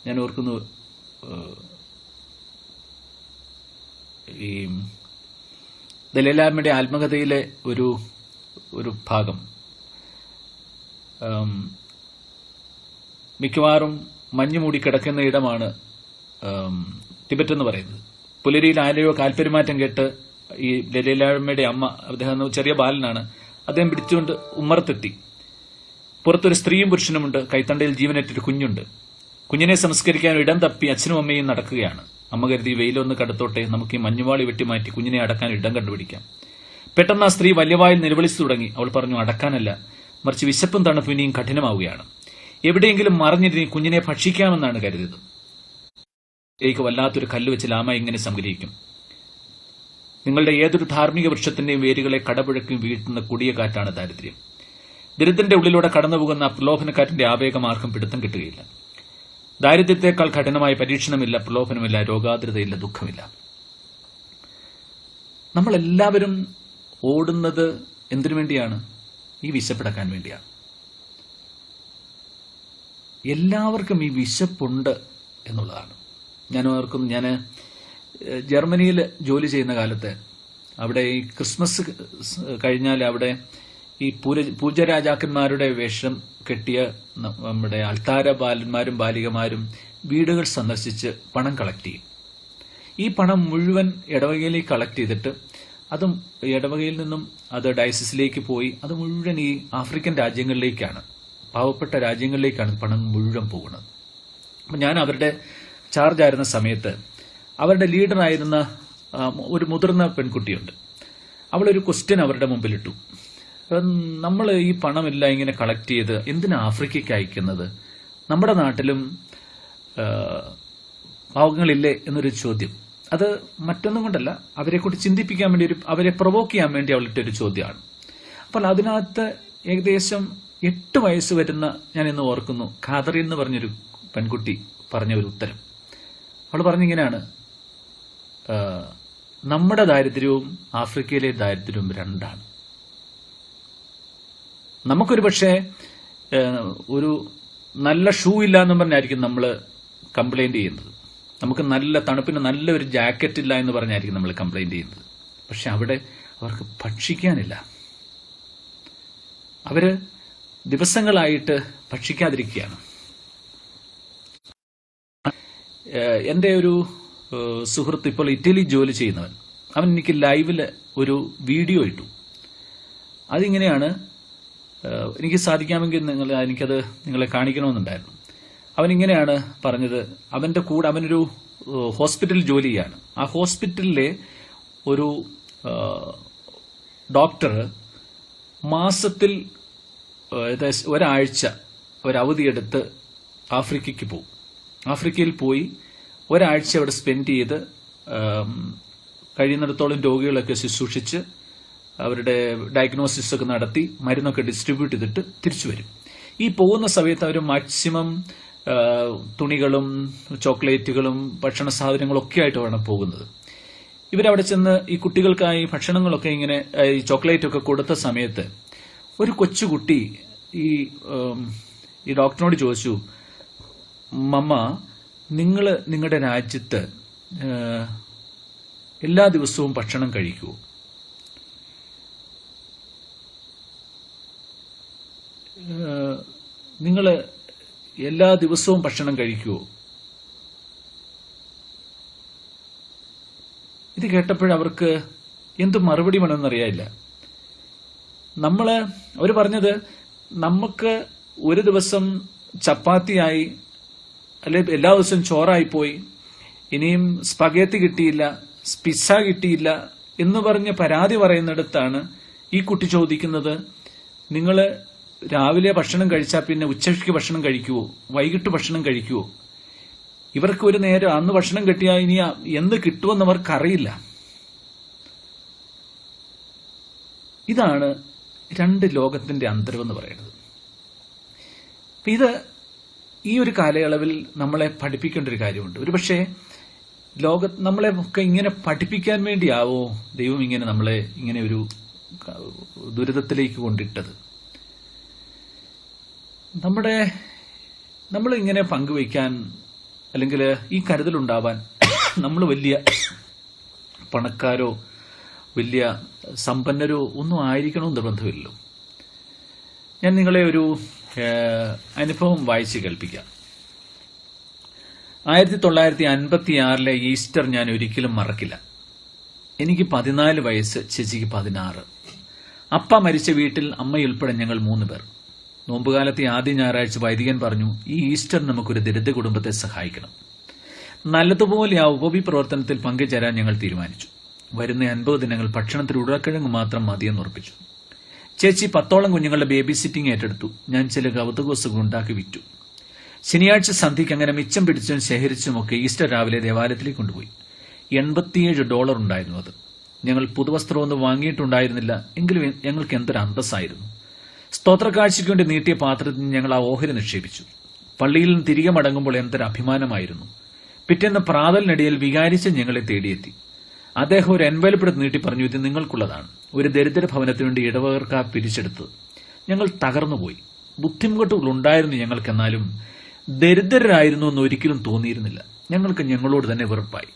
ഞാൻ ഓർക്കുന്നു, ഈ ദലൈലാമയുടെ ആത്മകഥയിലെ ഒരു ഭാഗം മിക്കവാറും മഞ്ഞു മൂടി കിടക്കുന്ന ഇടമാണ് ടിബറ്റ് എന്ന് പറയുന്നത്. പുലരിയിൽ ആരെയോ കാൽപെരുമാറ്റം കേട്ട് ഈ ദലൈലാമയുടെ അമ്മ, അദ്ദേഹം ചെറിയ ബാലനാണ്, അദ്ദേഹം പിടിച്ചുകൊണ്ട് ഉമ്മറത്തെത്തി. പുറത്തൊരു സ്ത്രീയും പുരുഷനുമുണ്ട്, കൈത്തണ്ടയിൽ ജീവനേറ്റൊരു കുഞ്ഞുണ്ട്. കുഞ്ഞിനെ സംസ്കരിക്കാൻ ഇടം തപ്പി അച്ഛനും അമ്മയും നടക്കുകയാണ്. അമ്മ കരുതി വെയിലൊന്ന് കടത്തോട്ടെ, നമുക്ക് ഈ മഞ്ഞുവാളി വെട്ടിമാറ്റി കുഞ്ഞിനെ അടക്കാൻ ഇടം കണ്ടുപിടിക്കാം. പെട്ടെന്ന് ആ സ്ത്രീ വലിയവായിൽ നിലവിളിച്ചു തുടങ്ങി. അവൾ പറഞ്ഞു, അടക്കാനല്ല, മറിച്ച് വിശപ്പും തണുപ്പും ഇനിയും കഠിനമാവുകയാണ്. എവിടെയെങ്കിലും മറിഞ്ഞിരുന്ന് കുഞ്ഞിനെ ഭക്ഷിക്കാമെന്നാണ് കരുതിയത്. എനിക്ക് വല്ലാത്തൊരു കല്ല് വെച്ച് ലാമ ഇങ്ങനെ സംഗ്രഹിക്കും: നിങ്ങളുടെ ഏതൊരു ധാർമ്മിക വൃക്ഷത്തിന്റെയും വേരുകളെ കടപുഴക്കി വീഴ്ത്തുന്ന കൊടിയ കാറ്റാണ് ദാരിദ്ര്യം. ദരിദ്രന്റെ ഉള്ളിലൂടെ കടന്നുപോകുന്ന പ്രലോഭനക്കാറ്റിന്റെ ആവേഗം ആർക്കും പിടുത്തം കിട്ടുകയില്ല. ദാരിദ്ര്യത്തെക്കാൾ കഠിനമായ പരീക്ഷണമില്ല, പ്രലോഭനമില്ല, രോഗാതുരതയില്ല, ദുഃഖമില്ല. നമ്മളെല്ലാവരും ഓടുന്നത് എന്തിനു വേണ്ടിയാണ്? ഈ വിശപ്പടക്കാൻ വേണ്ടിയാണ്. എല്ലാവർക്കും ഈ വിശപ്പുണ്ട് എന്നുള്ളതാണ്. ഞാൻ ഓർക്കുന്നു, ഞാൻ ജർമ്മനിയിൽ ജോലി ചെയ്യുന്ന കാലത്ത് അവിടെ ഈ ക്രിസ്മസ് കഴിഞ്ഞാൽ അവിടെ ഈ പൂജരാജാക്കന്മാരുടെ വേഷം കെട്ടിയ നമ്മുടെ അൾത്താര ബാലന്മാരും ബാലികമാരും വീടുകൾ സന്ദർശിച്ച് പണം കളക്ട് ചെയ്യും. ഈ പണം മുഴുവൻ ഇടവകയിലേക്ക് കളക്ട് ചെയ്തിട്ട് അതും ഇടവകയിൽ നിന്നും അത് ഡയസിസിലേക്ക് പോയി അത് മുഴുവൻ ഈ ആഫ്രിക്കൻ രാജ്യങ്ങളിലേക്കാണ്, പാവപ്പെട്ട രാജ്യങ്ങളിലേക്കാണ് പണം മുഴുവൻ പോകുന്നത്. അപ്പം ഞാൻ അവരുടെ ചാർജ് ആയിരുന്ന സമയത്ത് അവരുടെ ലീഡറായിരുന്ന ഒരു മുതിർന്ന പെൺകുട്ടിയുണ്ട്. അവളൊരു ക്വസ്റ്റ്യൻ അവരുടെ മുമ്പിലിട്ടു: നമ്മൾ ഈ പണമെല്ലാം ഇങ്ങനെ കളക്ട് ചെയ്ത് എന്തിനാ ആഫ്രിക്കയ്ക്ക് അയക്കുന്നത്? നമ്മുടെ നാട്ടിലും പാവങ്ങളില്ലേ എന്നൊരു ചോദ്യം. അത് മറ്റൊന്നും കൊണ്ടല്ല, അവരെ കൊണ്ട് ചിന്തിപ്പിക്കാൻ വേണ്ടി, അവരെ പ്രൊവോക്ക് ചെയ്യാൻ വേണ്ടി അവളിട്ടൊരു ചോദ്യമാണ്. അപ്പോൾ അതിനകത്ത് ഏകദേശം 8 വയസ്സ് വരുന്ന, ഞാൻ ഇന്ന് ഓർക്കുന്നു, ഖാദറി എന്ന് പറഞ്ഞൊരു പെൺകുട്ടി പറഞ്ഞ ഒരു ഉത്തരം. അവൾ പറഞ്ഞിങ്ങനെയാണ്: നമ്മുടെ ദാരിദ്ര്യവും ആഫ്രിക്കയിലെ ദാരിദ്ര്യവും രണ്ടാണ്. നമുക്കൊരു പക്ഷേ ഒരു നല്ല ഷൂ ഇല്ല എന്നും പറഞ്ഞായിരിക്കും നമ്മൾ കംപ്ലൈന്റ് ചെയ്യുന്നത്. നമുക്ക് നല്ല തണുപ്പിന് നല്ലൊരു ജാക്കറ്റ് ഇല്ല എന്ന് പറഞ്ഞായിരിക്കും നമ്മൾ കംപ്ലൈന്റ് ചെയ്യുന്നത്. പക്ഷെ അവിടെ അവർക്ക് ഭക്ഷിക്കാനില്ല. അവര് ദിവസങ്ങളായിട്ട് ഭക്ഷിക്കാതിരിക്കുകയാണ്. എന്റെ ഒരു സുഹൃത്ത് ഇപ്പോൾ ഇറ്റലി ജോലി ചെയ്യുന്നവൻ, അവൻ എനിക്ക് ലൈവില് ഒരു വീഡിയോ ഇട്ടു. അതിങ്ങനെയാണ്, എനിക്ക് സാധിക്കാമെങ്കിൽ എനിക്കത് നിങ്ങളെ കാണിക്കണമെന്നുണ്ടായിരുന്നു. അവനിങ്ങനെയാണ് പറഞ്ഞത്: അവന്റെ കൂടെ അവനൊരു ഹോസ്പിറ്റലിൽ ജോലി ചെയ്യാണ്. ആ ഹോസ്പിറ്റലിലെ ഒരു ഡോക്ടർ മാസത്തിൽ ഒരാഴ്ച ഒരവധിയെടുത്ത് ആഫ്രിക്കയ്ക്ക് പോകും. ആഫ്രിക്കയിൽ പോയി ഒരാഴ്ച അവിടെ സ്പെൻഡ് ചെയ്ത് കഴിയുന്നിടത്തോളം രോഗികളൊക്കെ ശുശ്രൂഷിച്ച് അവരുടെ ഡയഗ്നോസിസ് ഒക്കെ നടത്തി മരുന്നൊക്കെ ഡിസ്ട്രിബ്യൂട്ട് ചെയ്തിട്ട് തിരിച്ചു വരും. ഈ പോകുന്ന സമയത്ത് അവർ മാക്സിമം തുണികളും ചോക്ലേറ്റുകളും ഭക്ഷണ സാധനങ്ങളൊക്കെ ആയിട്ടാണ് പോകുന്നത്. ഇവരവിടെ ചെന്ന് ഈ കുട്ടികൾക്കായി ഭക്ഷണങ്ങളൊക്കെ ഇങ്ങനെ ഈ ചോക്ലേറ്റ് ഒക്കെ കൊടുത്ത സമയത്ത് ഒരു കൊച്ചുകുട്ടി ഈ ഡോക്ടറിനോട് ചോദിച്ചു: മമ്മ, നിങ്ങളുടെ രാജ്യത്ത് എല്ലാ ദിവസവും ഭക്ഷണം കഴിക്കുമോ? നിങ്ങൾ എല്ലാ ദിവസവും ഭക്ഷണം കഴിക്കുമോ? ഇത് കേട്ടപ്പോഴവർക്ക് എന്ത് മറുപടി വേണമെന്നറിയാനില്ല. അവർ പറഞ്ഞത്, നമുക്ക് ഒരു ദിവസം ചപ്പാത്തിയായി, അല്ലെ എല്ലാ ദിവസവും ചോറായിപ്പോയി, ഇനിയും സ്പഗേത്തി കിട്ടിയില്ല, പിസ്സ കിട്ടിയില്ല എന്ന് പറഞ്ഞ് പരാതി പറയുന്നിടത്താണ് ഈ കുട്ടി ചോദിക്കുന്നത്: നിങ്ങൾ രാവിലെ ഭക്ഷണം കഴിച്ചാൽ പിന്നെ ഉച്ചയ്ക്ക് ഭക്ഷണം കഴിക്കുവോ, വൈകിട്ട് ഭക്ഷണം കഴിക്കുവോ? ഇവർക്ക് ഒരു നേരം അന്ന് ഭക്ഷണം കിട്ടിയാൽ ഇനി എന്ത് കിട്ടുമെന്ന് അവർക്കറിയില്ല. ഇതാണ് രണ്ട് ലോകത്തിന്റെ അന്തരമെന്ന് പറയുന്നത്. ഇത് ഈ ഒരു കാലയളവിൽ നമ്മളെ പഠിപ്പിക്കേണ്ട ഒരു കാര്യമുണ്ട്. ഒരുപക്ഷെ നമ്മളെ ഒക്കെ ഇങ്ങനെ പഠിപ്പിക്കാൻ വേണ്ടിയാവോ ദൈവം ഇങ്ങനെ നമ്മളെ ഇങ്ങനെ ഒരു ദുരിതത്തിലേക്ക് കൊണ്ടിട്ടത്. നമ്മൾ ഇങ്ങനെ പങ്കുവയ്ക്കാൻ അല്ലെങ്കിൽ ഈ കരുതലുണ്ടാവാൻ നമ്മൾ വലിയ പണക്കാരോ വലിയ സമ്പന്നരോ ഒന്നും ആയിരിക്കണമെന്ന് നിർബന്ധമില്ലല്ലോ. ഞാൻ നിങ്ങളെ ഒരു അനുഭവം വായിച്ച് കേൾപ്പിക്കാം. 1956 ഈസ്റ്റർ ഞാൻ ഒരിക്കലും മറക്കില്ല. എനിക്ക് 14 വയസ്സ്, ചേച്ചിക്ക് 16. അപ്പ മരിച്ച വീട്ടിൽ അമ്മയുൾപ്പെടെ ഞങ്ങൾ 3 പേർ. നോമ്പുകാലത്തെ ആദ്യ ഞായറാഴ്ച വൈദികൻ പറഞ്ഞു, ഈ ഈസ്റ്റർ നമുക്കൊരു ദരിദ്ര കുടുംബത്തെ സഹായിക്കണം. നല്ലതുപോലെ ആ ഉപവി പ്രവർത്തനത്തിൽ പങ്കുചേരാൻ ഞങ്ങൾ തീരുമാനിച്ചു. വരുന്ന 50 ദിനങ്ങൾ ഭക്ഷണത്തിൽ ഉരുളക്കിഴങ്ങ് മാത്രം മതിയെന്ന് ഉറപ്പിച്ചു. ചേച്ചി 10ഓളം കുഞ്ഞുങ്ങളുടെ ബേബി സിറ്റിംഗ് ഏറ്റെടുത്തു. ഞാൻ ചില കൗതുകവസ്തുക്കൾ ഉണ്ടാക്കി വിറ്റു. ശനിയാഴ്ച സന്ധ്യയ്ക്ക് അങ്ങനെ മിച്ചം പിടിച്ചും ശേഖരിച്ചുമൊക്കെ ഈസ്റ്റർ രാവിലെ ദേവാലയത്തിലേക്ക് കൊണ്ടുപോയി. $87 ഉണ്ടായിരുന്നു. അത് ഞങ്ങൾ പുതുവസ്ത്രമൊന്നും വാങ്ങിയിട്ടുണ്ടായിരുന്നില്ല. എങ്കിലും ഞങ്ങൾക്ക് എന്തൊരു അന്തസ്സായിരുന്നു. സ്തോത്രക്കാഴ്ചയ്ക്ക് വേണ്ടി നീട്ടിയ പാത്രത്തിൽ ഞങ്ങൾ ആ ഓഹരി നിക്ഷേപിച്ചു. പള്ളിയിൽ നിന്ന് തിരികെ മടങ്ങുമ്പോൾ എന്തൊരു അഭിമാനമായിരുന്നു. പിറ്റേന്ന് പ്രാതലിനിടയിൽ വികാരിച്ച് ഞങ്ങളെ തേടിയെത്തി. അദ്ദേഹം ഒരു എൻവലപ്പെടുത്തി നീട്ടി പറഞ്ഞു, ഇത് നിങ്ങൾക്കുള്ളതാണ്. ഒരു ദരിദ്ര ഭവനത്തിനു വേണ്ടി ഇടവകർക്കാർ പിരിച്ചെടുത്ത്. ഞങ്ങൾ തകർന്നുപോയി. ബുദ്ധിമുട്ടുകൾ ഉണ്ടായിരുന്നു ഞങ്ങൾക്കെന്നാലും ദരിദ്രരായിരുന്നു എന്ന് ഒരിക്കലും തോന്നിയിരുന്നില്ല. ഞങ്ങൾക്ക് ഞങ്ങളോട് തന്നെ വെറുപ്പായി.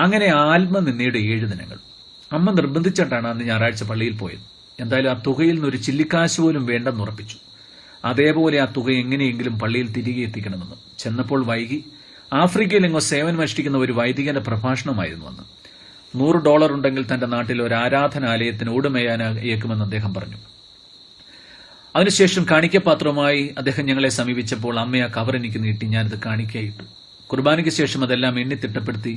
അങ്ങനെ ആത്മനിന്ദയുടെ 7 ദിനങ്ങൾ. അമ്മ നിർബന്ധിച്ചിട്ടാണ് അന്ന് ഞായറാഴ്ച പള്ളിയിൽ പോയത്. എന്തായാലും ആ തുകയിൽ നിന്ന് ഒരു ചില്ലിക്കാശ് പോലും വേണ്ടെന്ന് ഉറപ്പിച്ചു. അതേപോലെ ആ തുക എങ്ങനെയെങ്കിലും പള്ളിയിൽ തിരികെ എത്തിക്കണമെന്ന്. ചെന്നപ്പോൾ വൈകി. ആഫ്രിക്കയിലെങ്ങോ സേവനമനുഷ്ഠിക്കുന്ന ഒരു വൈദികന്റെ പ്രഭാഷണമായിരുന്നു അന്ന്. $100 ഉണ്ടെങ്കിൽ തന്റെ നാട്ടിൽ ഒരു ആരാധനാലയത്തിന് ഓടുമേയാനേക്കുമെന്ന് അദ്ദേഹം പറഞ്ഞു. അതിനുശേഷം കാണിക്കപാത്രവുമായി അദ്ദേഹം ഞങ്ങളെ സമീപിച്ചപ്പോൾ അമ്മ ആ കവർ എനിക്ക് നീട്ടി. ഞാനത് കാണിക്കയിട്ടു. കുർബാനയ്ക്ക് ശേഷം അതെല്ലാം എണ്ണി തിട്ടപ്പെടുത്തി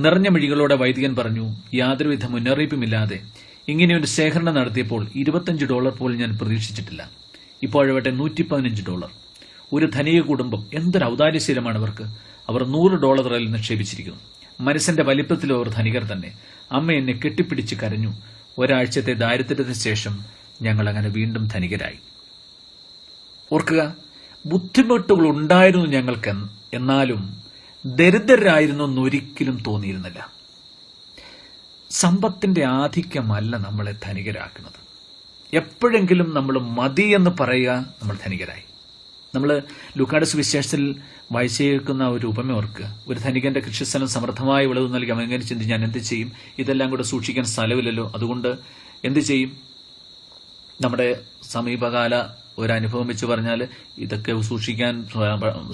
നിറഞ്ഞ മിഴികളോടെ വൈദികൻ പറഞ്ഞു, യാതൊരുവിധ മുന്നറിയിപ്പുമില്ലാതെ ഇങ്ങനെയൊരു ശേഖരണം നടത്തിയപ്പോൾ $25 പോലും ഞാൻ പ്രതീക്ഷിച്ചിട്ടില്ല. ഇപ്പോഴവട്ടെ $115. ഒരു ധനിക കുടുംബം. എന്തൊരു ഔദാര്യശീലമാണ് അവർക്ക്. അവർ $100 നിക്ഷേപിച്ചിരിക്കുന്നു. മനസ്സിന്റെ വലിപ്പത്തിൽ അവർ ധനികർ തന്നെ. അമ്മ എന്നെ കെട്ടിപ്പിടിച്ച് കരഞ്ഞു. ഒരാഴ്ചത്തെ ദാരിദ്ര്യത്തിന് ശേഷം ഞങ്ങൾ അങ്ങനെ വീണ്ടും ധനികരായി. ഓർക്കുക, ബുദ്ധിമുട്ടുകൾ ഉണ്ടായിരുന്നു ഞങ്ങൾക്ക്, എന്നാലും ദരിദ്രരായിരുന്നു എന്നൊരിക്കലും തോന്നിയിരുന്നില്ല. സമ്പത്തിന്റെ ആധിക്യമല്ല നമ്മളെ ധനികരാക്കുന്നത്. എപ്പോഴെങ്കിലും നമ്മൾ മതി എന്ന് പറയുക, നമ്മൾ ധനികരായി. നമ്മൾ ലൂക്കായുടെ സുവിശേഷത്തിൽ വായിച്ചേക്കുന്ന ഒരു ഉപമ ഓർക്കുക. ഒരു ധനികന്റെ കൃഷിസ്ഥലം സമൃദ്ധമായ വിളവ് നൽകി അവൻ എങ്ങനെ ചിന്തിച്ച്, ഞാൻ എന്ത് ചെയ്യും, ഇതെല്ലാം കൂടെ സൂക്ഷിക്കാൻ സ്ഥലമില്ലല്ലോ, അതുകൊണ്ട് എന്ത് ചെയ്യും? നമ്മുടെ സമീപകാല ഒരു അനുഭവം വെച്ച് പറഞ്ഞാൽ, ഇതൊക്കെ സൂക്ഷിക്കാൻ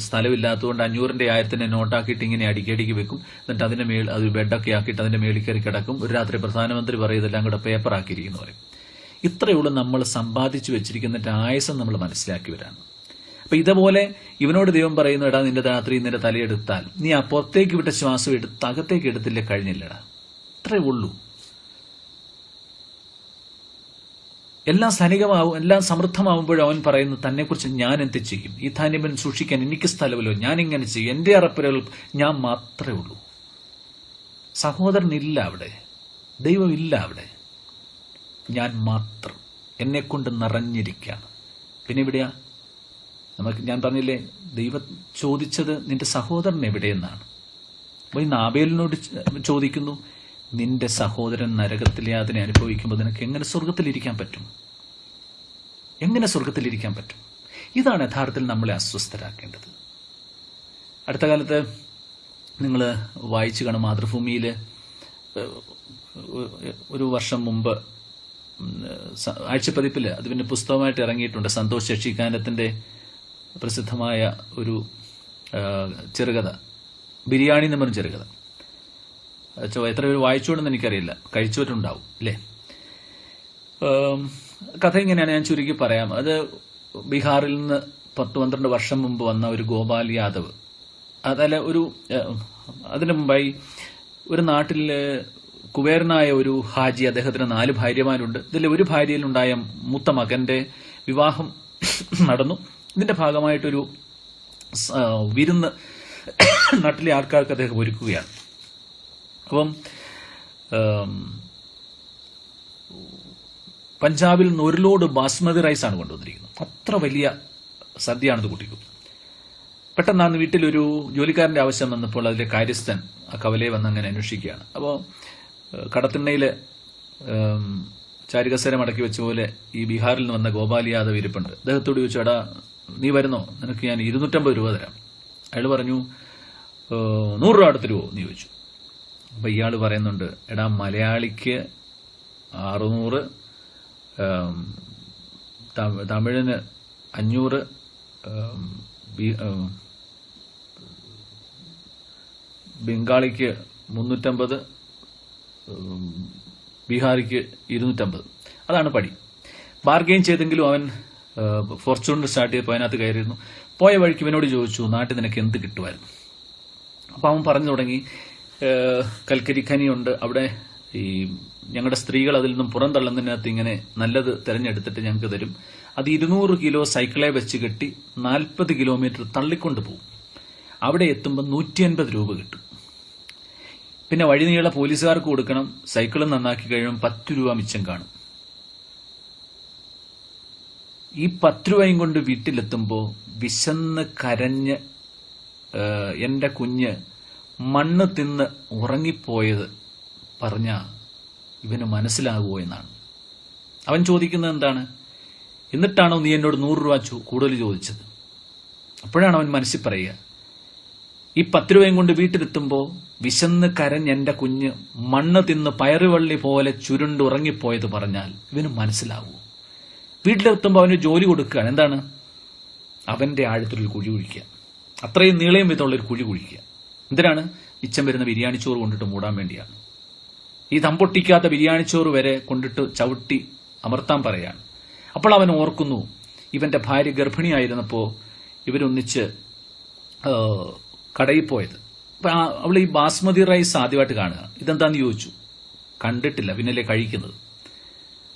സ്ഥലമില്ലാത്തതുകൊണ്ട് 500ന്റെ 1000ന്റെ നോട്ടാക്കിയിട്ട് ഇങ്ങനെ അടുക്കി വെക്കും. എന്നിട്ട് അതിന്റെ അത് ബെഡൊക്കെ ആക്കിയിട്ട് അതിന്റെ മേളിൽ കയറി കിടക്കും. ഒരു രാത്രി പ്രധാനമന്ത്രി പറയും ഇതെല്ലാം കൂടെ പേപ്പറാക്കിയിരിക്കുന്നു പറയും. ഇത്രയുള്ള നമ്മൾ സമ്പാദിച്ചു വെച്ചിരിക്കുന്നതിന്റെ ആയസം നമ്മൾ മനസ്സിലാക്കി വരാണ്. അപ്പൊ ഇതുപോലെ ഇവനോട് ദൈവം പറയുന്നു, എടാ നിന്റെ രാത്രി നിന്റെ തലയെടുത്താൽ നീ ആ പുറത്തേക്ക് വിട്ട ശ്വാസം എടുത്ത് അകത്തേക്ക് എടുത്തില്ലേ, കഴിഞ്ഞില്ലടാ. ഇത്രേ ഉള്ളൂ. എല്ലാം സനികമാവും, എല്ലാം സമൃദ്ധമാവുമ്പോഴും അവൻ പറയുന്നു തന്നെക്കുറിച്ച് ഞാൻ എന്ത് ചെയ്യും, ഈ ധാന്യം സൂക്ഷിക്കാൻ എനിക്ക് സ്ഥലമല്ലോ, ഞാൻ ഇങ്ങനെ ചെയ്യും, എന്റെ അറപ്പുരകൾ ഞാൻ മാത്രമേ ഉള്ളൂ. സഹോദരനില്ല അവിടെ, ദൈവമില്ല അവിടെ, ഞാൻ മാത്രം എന്നെക്കൊണ്ട് നിറഞ്ഞിരിക്കുകയാണ്. പിന്നെ എവിടെയാ ഞാൻ പറഞ്ഞില്ലേ, ദൈവം ചോദിച്ചത് നിന്റെ സഹോദരൻ എവിടെയെന്നാണ്. അപ്പൊ ഈ നാബേലിനോട് ചോദിക്കുന്നു, നിന്റെ സഹോദരൻ നരകത്തിലെ അതിനെ അനുഭവിക്കുമ്പോൾ നിനക്ക് എങ്ങനെ സ്വർഗത്തിലിരിക്കാൻ പറ്റും? എങ്ങനെ സ്വർഗത്തിലിരിക്കാൻ പറ്റും? ഇതാണ് യഥാർത്ഥത്തിൽ നമ്മളെ അസ്വസ്ഥരാക്കേണ്ടത്. അടുത്ത കാലത്ത് നിങ്ങൾ വായിച്ചു കാണും, മാതൃഭൂമിയിൽ ഒരു വർഷം മുമ്പ് ആഴ്ചപ്പതിപ്പിൽ അത് പിന്നെ പുസ്തകമായിട്ട് ഇറങ്ങിയിട്ടുണ്ട്. സന്തോഷ് ശശികാന്തത്തിന്റെ പ്രസിദ്ധമായ ഒരു ചെറുകഥ, ബിരിയാണി എന്ന് പറഞ്ഞ ചെറുകഥ. എത്ര പേര് വായിച്ചോണ്ടെന്ന് എനിക്കറിയില്ല, കഴിച്ചവരുണ്ടാവും അല്ലേ. കഥ ഇങ്ങനെയാണ്, ഞാൻ ചുരുക്കി പറയാം. അത് ബീഹാറിൽ നിന്ന് 10-12 വർഷം മുമ്പ് വന്ന ഒരു ഗോപാൽ യാദവ്, അതല്ല അതിനു മുമ്പായി ഒരു നാട്ടിൽ കുബേരനായ ഒരു ഹാജി, അദ്ദേഹത്തിന് 4 ഭാര്യമാരുണ്ട്. ഇതിൽ ഒരു ഭാര്യയിലുണ്ടായ മൂത്ത മകന്റെ വിവാഹം നടന്നു. ഇതിന്റെ ഭാഗമായിട്ടൊരു വിരുന്ന് നാട്ടിലെ ആൾക്കാർക്ക് അദ്ദേഹം ഒരുക്കുകയാണ്. അപ്പം പഞ്ചാബിൽ നിന്ന് ഒരു ലോഡ് ബാസ്മതി റൈസാണ് കൊണ്ടുവന്നിരിക്കുന്നത്. അത്ര വലിയ സദ്യയാണിത് കുട്ടിക്കും. പെട്ടെന്നാണ് വീട്ടിലൊരു ജോലിക്കാരന്റെ ആവശ്യം വന്നപ്പോൾ അതിലെ കാര്യസ്ഥൻ ആ കവലയെ വന്ന് അങ്ങനെ അന്വേഷിക്കുകയാണ്. അപ്പോൾ കടത്തിണ്ണയിൽ ചാരികസേര മടക്കി വെച്ച പോലെ ഈ ബീഹാറിൽ നിന്ന് വന്ന ഗോപാൽ യാദവ് ഇരിപ്പുണ്ട്. അദ്ദേഹത്തോട് ചോദിച്ചു, എടാ നീ വരുന്നോ, നിനക്ക് ഞാൻ 250 രൂപ തരാം. അയാൾ പറഞ്ഞു 100 രൂപ അടുത്ത് തരുമോ എന്ന് ചോദിച്ചു. അപ്പൊ ഇയാൾ പറയുന്നുണ്ട്, എടാ മലയാളിക്ക് 600, തമിഴിന് 500, ബംഗാളിക്ക് 350, ബീഹാറിക്ക് 250. അതാണ് പടി. ബാർഗെയിൻ ചെയ്തെങ്കിലും അവൻ ഫോർച്യൂണർ സ്റ്റാർട്ട് ചെയ്തപ്പോൾ അതിനകത്ത് കയറിയിരുന്നു. പോയ വഴിക്ക് ഇവനോട് ചോദിച്ചു, നാട്ടിൽ നിനക്ക് എന്ത് കിട്ടുമായിരുന്നു? അപ്പൊ അവൻ പറഞ്ഞു തുടങ്ങി, കൽക്കരി ഖനിയുണ്ട്, അവിടെ ഈ ഞങ്ങളുടെ സ്ത്രീകൾ അതിൽ നിന്നും പുറന്തള്ളുന്നതിനകത്ത് ഇങ്ങനെ നല്ലത് തിരഞ്ഞെടുത്തിട്ട് ഞങ്ങൾക്ക് തരും. അത് 200 കിലോ സൈക്കിളെ വെച്ച് കെട്ടി 40 കിലോമീറ്റർ തള്ളിക്കൊണ്ട് പോകും. അവിടെ എത്തുമ്പോൾ 150 രൂപ കിട്ടും. പിന്നെ വഴിനീള പോലീസുകാർക്ക് കൊടുക്കണം. സൈക്കിൾ നന്നാക്കി കഴിയുമ്പോൾ 10 രൂപ മിച്ചം കാണും. ഈ 10 രൂപയും കൊണ്ട് വീട്ടിലെത്തുമ്പോൾ വിശന്ന് കരഞ്ഞ് എന്റെ കുഞ്ഞ് മണ്ണ് തിന്ന് ഉറങ്ങിപ്പോയത് പറഞ്ഞ ഇവന് മനസ്സിലാകുമോ എന്നാണ് അവൻ ചോദിക്കുന്നത്. എന്താണ്, എന്നിട്ടാണോ നീ എന്നോട് 100 രൂപ കൂടുതൽ ചോദിച്ചത്? അപ്പോഴാണ് അവൻ മനസ്സിൽ പറയുക, ഈ 10 രൂപയും കൊണ്ട് വീട്ടിലെത്തുമ്പോൾ വിശന്ന് കരഞ്ഞ് എന്റെ കുഞ്ഞ് മണ്ണ് തിന്ന് പയറുവള്ളി പോലെ ചുരുണ്ടുറങ്ങിപ്പോയത് പറഞ്ഞാൽ ഇവന് മനസ്സിലാവുമോ? വീട്ടിലെത്തുമ്പോൾ അവന് ജോലി കൊടുക്കുകയാണ്. എന്താണ്? അവന്റെ ആഴത്തൊരു കുഴി കുഴിക്കുക, അത്രയും നീളയും വിധമുള്ളൊരു കുഴി കുഴിക്കുക. എന്തിനാണ്? മിച്ചം വരുന്ന ബിരിയാണി ചോറ് കൊണ്ടിട്ട് മൂടാൻ വേണ്ടിയാണ്. ഈ തമ്പൊട്ടിക്കാത്ത ബിരിയാണി ചോറ് വരെ കൊണ്ടിട്ട് ചവിട്ടി അമർത്താൻ പറയാണ്. അപ്പോൾ അവൻ ഓർക്കുന്നു, ഇവന്റെ ഭാര്യ ഗർഭിണിയായിരുന്നപ്പോൾ ഇവരൊന്നിച്ച് കടയിൽ പോയത്. അപ്പൊ അവൾ ഈ ബാസ്മതി റൈസ് ആദ്യമായിട്ട് കാണുക. ഇതെന്താന്ന് ചോദിച്ചു. കണ്ടിട്ടില്ല, പിന്നല്ലേ കഴിക്കുന്നത്.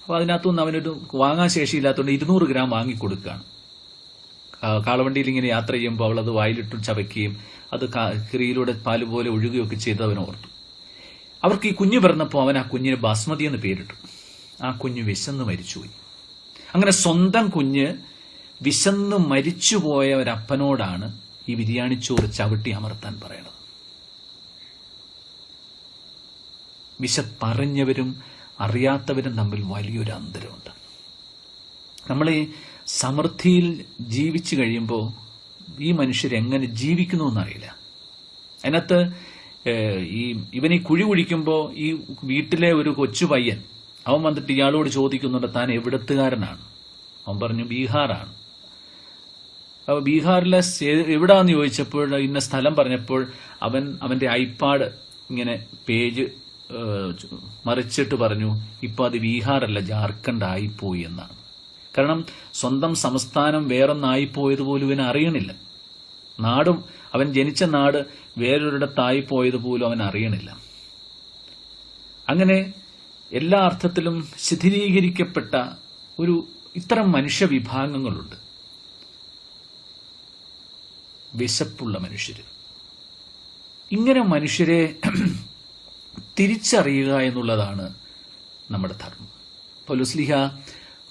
അപ്പൊ അതിനകത്തുനിന്ന് അവനൊരു വാങ്ങാൻ ശേഷിയില്ലാത്തതുകൊണ്ട് 200 ഗ്രാം വാങ്ങിക്കൊടുക്കുകയാണ്. കാളവണ്ടിയിൽ ഇങ്ങനെ യാത്ര ചെയ്യുമ്പോൾ അവൾ അത് വായിലിട്ട് ചവയ്ക്കുകയും അത് കിറിയിലൂടെ പാല് പോലെ ഒഴുകുകയൊക്കെ ചെയ്ത് അവൻ ഓർത്തു. അവർക്ക് ഈ കുഞ്ഞ് പിറന്നപ്പോൾ അവൻ ആ കുഞ്ഞിന് ബാസ്മതി എന്ന് പേരിട്ടു. ആ കുഞ്ഞ് വിശന്ന് മരിച്ചുപോയി. അങ്ങനെ സ്വന്തം കുഞ്ഞ് വിശന്ന് മരിച്ചുപോയ ഒരപ്പനോടാണ് ഈ ബിരിയാണിച്ചോറ് ചവിട്ടി അമർത്താൻ പറയണത്. വിശപ്പറിഞ്ഞവരും അറിയാത്തവരും തമ്മിൽ വലിയൊരു അന്തരമുണ്ട്. നമ്മൾ ഈ സമൃദ്ധിയിൽ ജീവിച്ചു കഴിയുമ്പോൾ ഈ മനുഷ്യരെങ്ങനെ ജീവിക്കുന്നു എന്നറിയില്ല. അതിനകത്ത് ഇവൻ ഈ കുഴി കുഴിക്കുമ്പോൾ ഈ വീട്ടിലെ ഒരു കൊച്ചു പയ്യൻ അവൻ വന്നിട്ട് ഇയാളോട് ചോദിക്കുന്നുണ്ട്, താൻ എവിടത്തുകാരനാണ്? അവൻ പറഞ്ഞു ബീഹാറാണ്. അപ്പൊ ബീഹാറിലെ എവിടാന്ന് ചോദിച്ചപ്പോൾ ഇന്ന സ്ഥലം പറഞ്ഞപ്പോൾ അവന്റെ ഐപാഡ് ഇങ്ങനെ പേജ് മറിച്ചിട്ട് പറഞ്ഞു, ഇപ്പൊ അത് ബീഹാറല്ല ജാർഖണ്ഡ് ആയിപ്പോയി എന്നാണ്. കാരണം സ്വന്തം സംസ്ഥാനം വേറൊന്നായിപ്പോയതുപോലും ഇവന് അറിയണില്ല. നാടും അവൻ ജനിച്ച നാട് വേറൊരിടത്തായിപ്പോയതുപോലും അവൻ അറിയണില്ല. അങ്ങനെ എല്ലാ അർത്ഥത്തിലും ശിഥിലീകരിക്കപ്പെട്ട ഒരു ഇത്തരം മനുഷ്യ വിഭാഗങ്ങളുണ്ട്. വിശപ്പുള്ള മനുഷ്യര്. ഇങ്ങനെ മനുഷ്യരെ തിരിച്ചറിയുക എന്നുള്ളതാണ് നമ്മുടെ ധർമ്മം. പൗലോസ്ലീഹ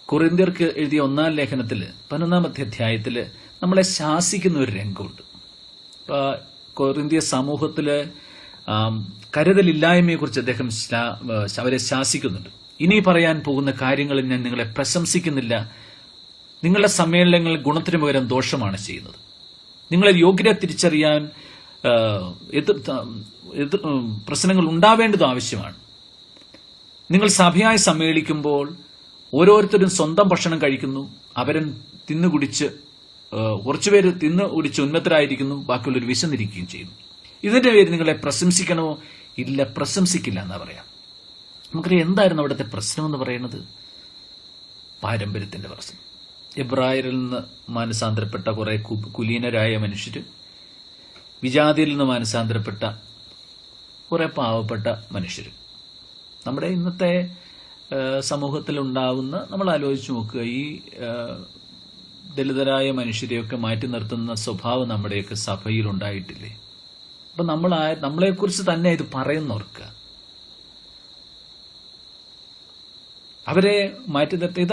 കൊറിന്ത്യർക്ക് എഴുതിയ 1-ാം ലേഖനത്തില് 11-ാമത്തെ അധ്യായത്തില് നമ്മളെ ശാസിക്കുന്ന ഒരു രംഗമുണ്ട്. കൊറിന്ത്യ സമൂഹത്തില് കരുതലില്ലായ്മയെക്കുറിച്ച് അദ്ദേഹം അവരെ ശാസിക്കുന്നുണ്ട്. ഇനി പറയാൻ പോകുന്ന കാര്യങ്ങളിൽ ഞാൻ നിങ്ങളെ പ്രശംസിക്കുന്നില്ല. നിങ്ങളുടെ സമ്മേളനങ്ങൾ ഗുണത്തിന് പകരം ദോഷമാണ് ചെയ്യുന്നത്. നിങ്ങളെ യോഗ്യത തിരിച്ചറിയാൻ പ്രശ്നങ്ങൾ ഉണ്ടാവേണ്ടത് ആവശ്യമാണ്. നിങ്ങൾ സഭയായി സമ്മേളിക്കുമ്പോൾ ഓരോരുത്തരും സ്വന്തം ഭക്ഷണം കഴിക്കുന്നു. അവരൻ തിന്നുകുടിച്ച് കുറച്ചുപേര് തിന്നുകുടിച്ച് ഉന്മത്തരായിരിക്കുന്നു, ബാക്കിയുള്ളവർ വിശന്നിരിക്കുകയും ചെയ്യുന്നു. ഇതിന്റെ പേര് നിങ്ങളെ പ്രശംസിക്കണമോ? ഇല്ല, പ്രശംസിക്കില്ല എന്നാ പറയാം. നമുക്കറിയാം എന്തായിരുന്നു അവിടുത്തെ പ്രശ്നം എന്ന് പറയുന്നത്. പാരമ്പര്യത്തിന്റെ പ്രശ്നം. എബ്രായരിൽ നിന്ന് മാനസാന്തരപ്പെട്ട കുറെ കുലീനരായ മനുഷ്യര്, വിജാതിയിൽ നിന്ന് മാനസാന്തരപ്പെട്ട കുറെ പാവപ്പെട്ട മനുഷ്യര്. നമ്മുടെ ഇന്നത്തെ സമൂഹത്തിൽ ഉണ്ടാകുന്ന, നമ്മൾ ആലോചിച്ച് നോക്കുക, ഈ ദളിതരായ മനുഷ്യരെയൊക്കെ മാറ്റി നിർത്തുന്ന സ്വഭാവം നമ്മുടെയൊക്കെ സഭയിൽ ഉണ്ടായിട്ടില്ലേ? അപ്പൊ നമ്മളെക്കുറിച്ച് തന്നെ ഇത് പറയുന്നവർക്ക് അവരെ മാറ്റി നിർത്തി.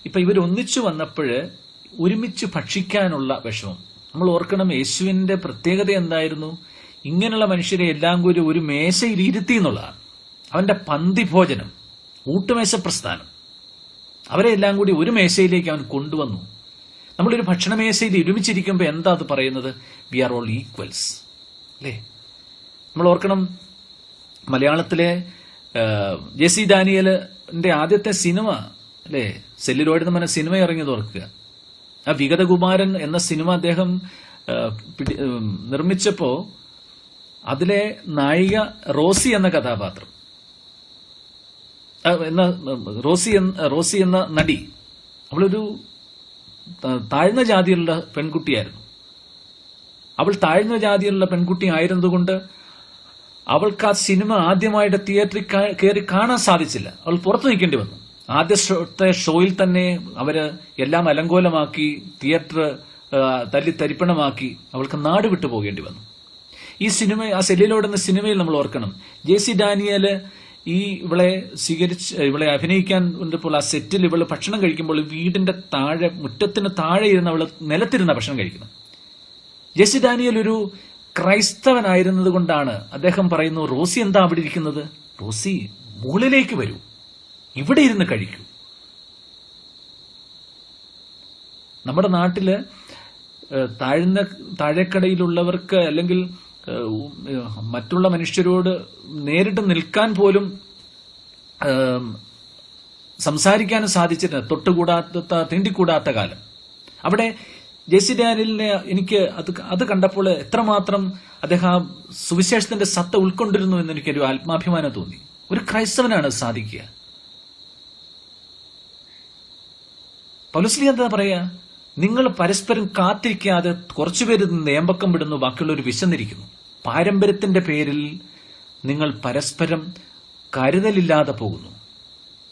ഇപ്പൊ ഇവരൊന്നിച്ചു വന്നപ്പോഴ് ഒരുമിച്ച് ഭക്ഷിക്കാനുള്ള വിഷമം നമ്മൾ ഓർക്കണം. യേശുവിന്റെ പ്രത്യേകത എന്തായിരുന്നു? ഇങ്ങനെയുള്ള മനുഷ്യരെ എല്ലാം കൂടി ഒരു മേശയിൽ ഇരുത്തി എന്നുള്ളതാണ്. അവന്റെ പന്തി ഭോജനം, ഊട്ടുമേശ പ്രസ്ഥാനം, അവരെ എല്ലാം കൂടി ഒരു മേശയിലേക്ക് അവൻ കൊണ്ടുവന്നു. നമ്മളൊരു ഭക്ഷണമേശയിൽ ഒരുമിച്ചിരിക്കുമ്പോൾ എന്താ അത് പറയുന്നത്? വി ആർ ഓൾ ഈക്വൽസ് അല്ലേ? നമ്മൾ ഓർക്കണം, മലയാളത്തിലെ ജെസി ഡാനിയലിന്റെ ആദ്യത്തെ സിനിമ അല്ലേ, സെല്ലുലോയിഡ് എന്ന് പറഞ്ഞ സിനിമ ഇറങ്ങിയത് ഓർക്കുക. ആ വിഗതകുമാരൻ എന്ന സിനിമ അദ്ദേഹം നിർമ്മിച്ചപ്പോ അതിലെ നായിക റോസി എന്ന കഥാപാത്രം, റോസി എന്ന നടി, അവളൊരു താഴ്ന്ന ജാതിയിലുള്ള പെൺകുട്ടിയായിരുന്നു. അവൾ താഴ്ന്ന ജാതിയിലുള്ള പെൺകുട്ടി ആയിരുന്നതുകൊണ്ട് അവൾക്ക് ആ സിനിമ ആദ്യമായിട്ട് തിയേറ്ററിൽ കയറി കാണാൻ സാധിച്ചില്ല. അവൾ പുറത്തു നിൽക്കേണ്ടി വന്നു. ആദ്യത്തെ ഷോയിൽ തന്നെ അവര് എല്ലാം അലങ്കോലമാക്കി, തിയേറ്റർ തരിപ്പണമാക്കി, അവൾക്ക് നാട് വിട്ടു പോകേണ്ടി വന്നു. ഈ സിനിമ, ആ സെല്ലിലോട് എന്ന സിനിമയിൽ നമ്മൾ ഓർക്കണം, ജെസി ഡാനിയല് ഇവളെ അഭിനയിക്കാൻ വന്നപ്പോൾ ആ സെറ്റിൽ ഇവള് ഭക്ഷണം കഴിക്കുമ്പോൾ വീടിന്റെ താഴെ, മുറ്റത്തിന് താഴെ ഇരുന്ന് അവള് നിലത്തിരുന്ന ഭക്ഷണം കഴിക്കുന്നത്. ജെസി ഡാനിയൽ ഒരു ക്രൈസ്തവനായിരുന്നത് കൊണ്ടാണ് അദ്ദേഹം പറയുന്നു, റോസി എന്താ അവിടെ ഇരിക്കുന്നത്? റോസി മുകളിലേക്ക് വരൂ, ഇവിടെ ഇരുന്ന് കഴിക്കൂ. നമ്മുടെ നാട്ടില് താഴേക്കടയിലുള്ളവർക്ക് അല്ലെങ്കിൽ മറ്റുള്ള മനുഷ്യരോട് നേരിട്ട് നിൽക്കാൻ പോലും സംസാരിക്കാനും സാധിച്ചിട്ട് തൊട്ടുകൂടാത്ത തീണ്ടിക്കൂടാത്ത കാലം. അവിടെ ജെസി ഡാനിയലിനെ എനിക്ക് അത് കണ്ടപ്പോൾ എത്രമാത്രം അദ്ദേഹം ആ സുവിശേഷത്തിന്റെ സത്ത ഉൾക്കൊണ്ടിരുന്നു എന്ന് എനിക്കൊരു ആത്മാഭിമാനം തോന്നി. ഒരു ക്രൈസ്തവനാണ് സാധിക്കുക. പൗലോസ് എന്താ പറയാ? നിങ്ങൾ പരസ്പരം കാത്തിരിക്കാതെ കുറച്ചുപേര് നേമ്പക്കം വിടുന്നു, ബാക്കിയുള്ളവർ വിശന്നിരിക്കുന്നു. പാരമ്പര്യത്തിന്റെ പേരിൽ നിങ്ങൾ പരസ്പരം കരുതലില്ലാതെ പോകുന്നു.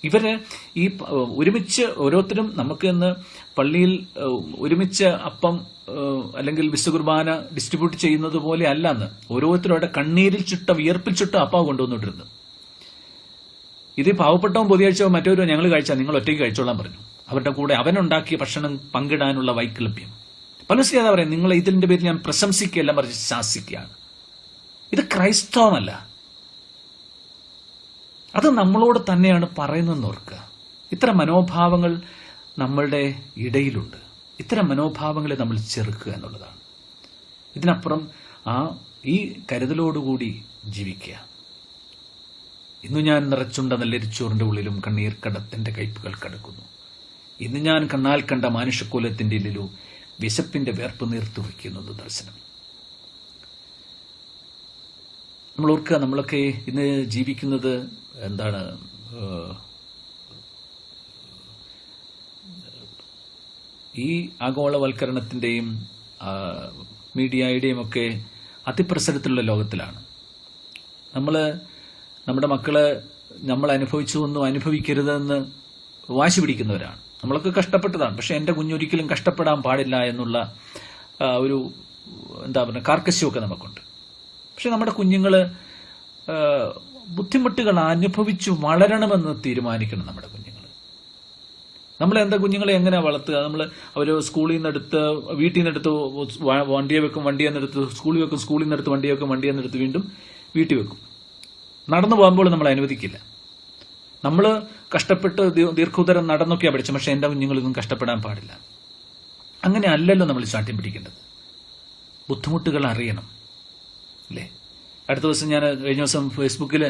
ഇവര് ഈ ഒരുമിച്ച് ഓരോരുത്തരും നമുക്ക് ഇന്ന് പള്ളിയിൽ ഒരുമിച്ച് അപ്പം അല്ലെങ്കിൽ വിശുദ്ധ ഡിസ്ട്രിബ്യൂട്ട് ചെയ്യുന്നത് പോലെ അല്ലെന്ന് ഓരോരുത്തരുടെ കണ്ണീരിൽ ചുട്ട വിയർപ്പിൽ ചുട്ട അപ്പം കൊണ്ടുവന്നിട്ടിരുന്നു. ഇത് പാവപ്പെട്ടവൻ പൊതിയാഴ്ച മറ്റൊരു ഞങ്ങൾ കഴിച്ചാൽ നിങ്ങൾ ഒറ്റയ്ക്ക് കഴിച്ചോളാൻ പറഞ്ഞു. അവരുടെ കൂടെ അവനുണ്ടാക്കിയ ഭക്ഷണം പങ്കിടാനുള്ള വൈകല്യം. പൗലോസ് ഏതാ പറയാം? നിങ്ങൾ ഇതിന്റെ പേരിൽ ഞാൻ പ്രശംസിക്കുകയല്ല, മറിച്ച് ശാസിക്കുകയാണ്. ഇത് ക്രൈസ്തവമല്ല, അത് നമ്മളോട് തന്നെയാണ് പറയുന്നതെന്ന് ഓർക്കുക. ഇത്തരം മനോഭാവങ്ങൾ നമ്മളുടെ ഇടയിലുണ്ട്. ഇത്തരം മനോഭാവങ്ങളെ നമ്മൾ ചെറുക്കുക എന്നുള്ളതാണ്. ഇതിനപ്പുറം ഈ കരുതലോടുകൂടി ജീവിക്കുക. ഇന്നു ഞാൻ നിറച്ചുണ്ട നെല്ലരിച്ചോറിന്റെ ഉള്ളിലും കണ്ണീർ കടത്തിന്റെ കയ്പുകൾ കടക്കുന്നു. ഇന്ന് ഞാൻ കണ്ണാൽ കണ്ട മാനുഷക്കോലത്തിന്റെ ഇല്ലിലു വിശപ്പിന്റെ വേർപ്പ് നീർത്തു വയ്ക്കുന്നത് ദർശനം. നമ്മൾ ഓർക്കുക, നമ്മളൊക്കെ ഇന്ന് ജീവിക്കുന്നത് എന്താണ്? ഈ ആഗോളവൽക്കരണത്തിന്റെയും മീഡിയയുടെയും ഒക്കെ അതിപ്രസരത്തിലുള്ള ലോകത്തിലാണ്. നമ്മുടെ മക്കള് നമ്മൾ അനുഭവിച്ചതൊന്നും അനുഭവിക്കരുതെന്ന് വാശി പിടിക്കുന്നവരാണ്. നമ്മളൊക്കെ കഷ്ടപ്പെട്ടതാണ്, പക്ഷെ എന്റെ കുഞ്ഞൊരിക്കലും കഷ്ടപ്പെടാൻ പാടില്ല എന്നുള്ള ഒരു കാർക്കശ്യമൊക്കെ നമുക്കുണ്ട്. പക്ഷെ നമ്മുടെ കുഞ്ഞുങ്ങള് ബുദ്ധിമുട്ടുകൾ അനുഭവിച്ചു വളരണമെന്ന് തീരുമാനിക്കണം നമ്മുടെ കുഞ്ഞുങ്ങൾ. നമ്മൾ എന്താ കുഞ്ഞുങ്ങളെ എങ്ങനെ വളർത്തുക? അവര് സ്കൂളിൽ നിന്നെടുത്ത്, വീട്ടിൽ നിന്നെടുത്ത് വണ്ടിയെ വെക്കും, വണ്ടിയെ നിന്നെടുത്ത് സ്കൂളിൽ വെക്കും, സ്കൂളിൽ നിന്നെടുത്ത് വണ്ടിയെ വെക്കും, വണ്ടിയെ നിന്നെടുത്ത് വീണ്ടും വീട്ടിൽ വെക്കും. നടന്നു പോകുമ്പോൾ നമ്മൾ അനുവദിക്കില്ല. നമ്മൾ കഷ്ടപ്പെട്ട് ദീർഘോത്തരം നടന്നൊക്കെയാ പഠിച്ചു, പക്ഷെ എന്റെ കുഞ്ഞുങ്ങളൊന്നും കഷ്ടപ്പെടാൻ പാടില്ല. അങ്ങനെ അല്ലല്ലോ നമ്മൾ ശാഠ്യം പിടിക്കേണ്ടത്. ബുദ്ധിമുട്ടുകൾ അറിയണം അല്ലേ? അടുത്ത ദിവസം ഞാൻ കഴിഞ്ഞ ദിവസം ഫേസ്ബുക്കിൽ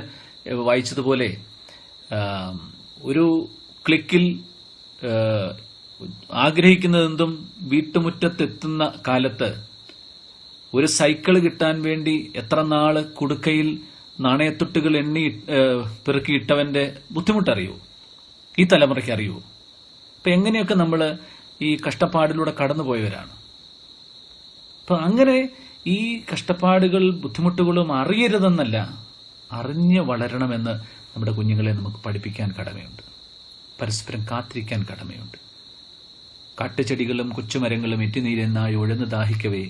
വായിച്ചതുപോലെ ഒരു ക്ലിക്കിൽ ആഗ്രഹിക്കുന്നതെന്തും വീട്ടുമുറ്റത്തെത്തുന്ന കാലത്ത് ഒരു സൈക്കിൾ കിട്ടാൻ വേണ്ടി എത്ര നാള് കുടുക്കയിൽ നാണയത്തൊട്ടുകൾ എണ്ണി പെറുക്കിയിട്ടവന്റെ ബുദ്ധിമുട്ടറിയൂ? ഈ തലമുറയ്ക്ക് അറിയൂ? അപ്പൊ എങ്ങനെയൊക്കെ നമ്മൾ ഈ കഷ്ടപ്പാടിലൂടെ കടന്നുപോയവരാണ്. അപ്പൊ അങ്ങനെ ഈ കഷ്ടപ്പാടുകൾ ബുദ്ധിമുട്ടുകളും അറിയരുതെന്നല്ല, അറിഞ്ഞ് വളരണമെന്ന് നമ്മുടെ കുഞ്ഞുങ്ങളെ നമുക്ക് പഠിപ്പിക്കാൻ കടമയുണ്ട്. പരസ്പരം കാത്തിരിക്കാൻ കടമയുണ്ട്. കാട്ടുചെടികളും കൊച്ചുമരങ്ങളും ഇറ്റിനീരെന്നായി ഉഴന്ന് ദാഹിക്കവേ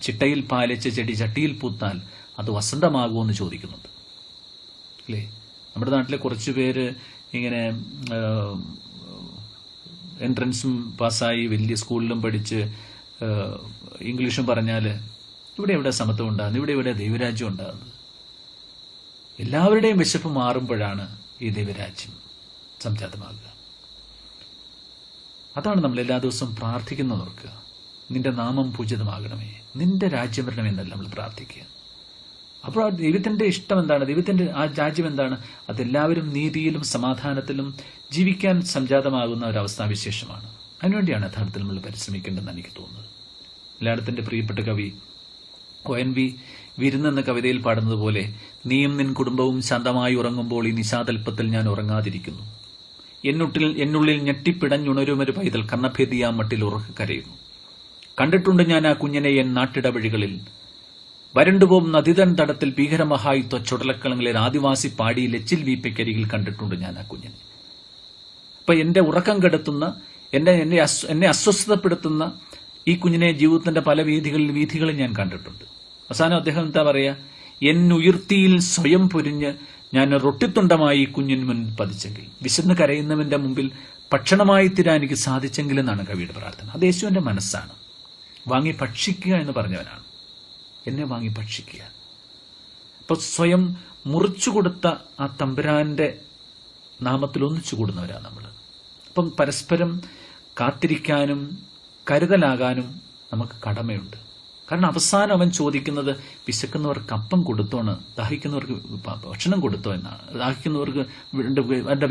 ചിട്ടയിൽ പാലിച്ച ചെടി ചട്ടിയിൽ പൂത്താൽ അത് വസന്തമാകുമോ എന്ന് ചോദിക്കുന്നുണ്ട് അല്ലേ? നമ്മുടെ നാട്ടിലെ കുറച്ചു പേര് ഇങ്ങനെ എൻട്രൻസും പാസ്സായി വലിയ സ്കൂളിലും പഠിച്ച് ഇംഗ്ലീഷും പറഞ്ഞാൽ ഇവിടെ എവിടെ സമത്വം ഉണ്ടാകുന്നത്, ഇവിടെ എവിടെ ദൈവരാജ്യം ഉണ്ടാകുന്നത്? എല്ലാവരുടെയും വിശപ്പ് മാറുമ്പോഴാണ് ഈ ദൈവരാജ്യം സംജാതമാകുക. അതാണ് നമ്മൾ എല്ലാ ദിവസവും പ്രാർത്ഥിക്കുന്നവർക്ക്. നിന്റെ നാമം പൂജിതമാകണമേ, നിന്റെ രാജ്യം വരണമെന്നല്ല നമ്മൾ പ്രാർത്ഥിക്കുക. അപ്പോൾ ദൈവത്തിന്റെ ഇഷ്ടം എന്താണ്? ദൈവത്തിന്റെ ആ രാജ്യം എന്താണ്? അതെല്ലാവരും നീതിയിലും സമാധാനത്തിലും ജീവിക്കാൻ സംജാതമാകുന്ന ഒരു അവസ്ഥാവിശേഷമാണ്. അതിനുവേണ്ടിയാണ് യഥാർത്ഥത്തിൽ നമ്മൾ പരിശ്രമിക്കേണ്ടതെന്ന് എനിക്ക് തോന്നുന്നത്. എല്ലായിടത്തിന്റെ പ്രിയപ്പെട്ട കവി ONV വിരുന്നെന്ന കവിതയിൽ പാടുന്നത് പോലെ, നീയും നിൻ കുടുംബവും ശാന്തമായി ഉറങ്ങുമ്പോൾ ഈ നിശാതൽപ്പത്തിൽ ഞാൻ ഉറങ്ങാതിരിക്കുന്നു. എന്നുള്ളിൽ ഞെട്ടിപ്പിടഞ്ഞുണരുമൊരു പൈതൽ കർണഭേദിയാ മട്ടിൽ ഉറക്കെ കരയുന്നു. കണ്ടിട്ടുണ്ട് ഞാൻ ആ കുഞ്ഞിനെ എൻ നാട്ടിടവഴികളിൽ, വരണ്ടുപോകും നദിതൻ തടത്തിൽ ഭീകരമഹായുത്വ ചുടലക്കളങ്ങളിൽ ആദിവാസി പാടിയിൽ എച്ചിൽ വീപ്പയ്ക്കരികിൽ കണ്ടിട്ടുണ്ട് ഞാൻ ആ കുഞ്ഞിനെ. അപ്പൊ എന്റെ ഉറക്കം കെടുത്തുന്ന, എന്നെ അസ്വസ്ഥതപ്പെടുത്തുന്ന ഈ കുഞ്ഞിനെ ജീവിതത്തിന്റെ പല വീഥികളിൽ ഞാൻ കണ്ടിട്ടുണ്ട്. അവസാനം അദ്ദേഹം എന്താ പറയാ? എന്നുയർത്തിയിൽ സ്വയം പൊരിഞ്ഞ് ഞാൻ റൊട്ടിത്തുണ്ടമായി ഈ കുഞ്ഞിന് മുന്നിൽ പതിച്ചെങ്കിൽ, വിശന്ന് കരയുന്നവന്റെ മുമ്പിൽ ഭക്ഷണമായി തീരാൻ എനിക്ക് സാധിച്ചെങ്കിൽ എന്നാണ് കവിയുടെ പ്രാർത്ഥന. അത് യേശുവിന്റെ മനസ്സാണ്. വാങ്ങി ഭക്ഷിക്കുക എന്ന് പറഞ്ഞവനാണ്. എന്നെ വാങ്ങി ഭക്ഷിക്കുക. അപ്പൊ സ്വയം മുറിച്ചു കൊടുത്ത ആ തമ്പുരാന്റെ നാമത്തിൽ ഒന്നിച്ചു കൂടുന്നവരാണ് നമ്മൾ. അപ്പം പരസ്പരം കാത്തിരിക്കാനും കരുതലാകാനും നമുക്ക് കടമയുണ്ട്. കാരണം അവസാനം അവൻ ചോദിക്കുന്നത് വിശക്കുന്നവർക്ക് അപ്പം കൊടുത്തോണ്, ദാഹിക്കുന്നവർക്ക് ഭക്ഷണം കൊടുത്തോ എന്നാണ്. ദാഹിക്കുന്നവർക്ക് അവന്റെ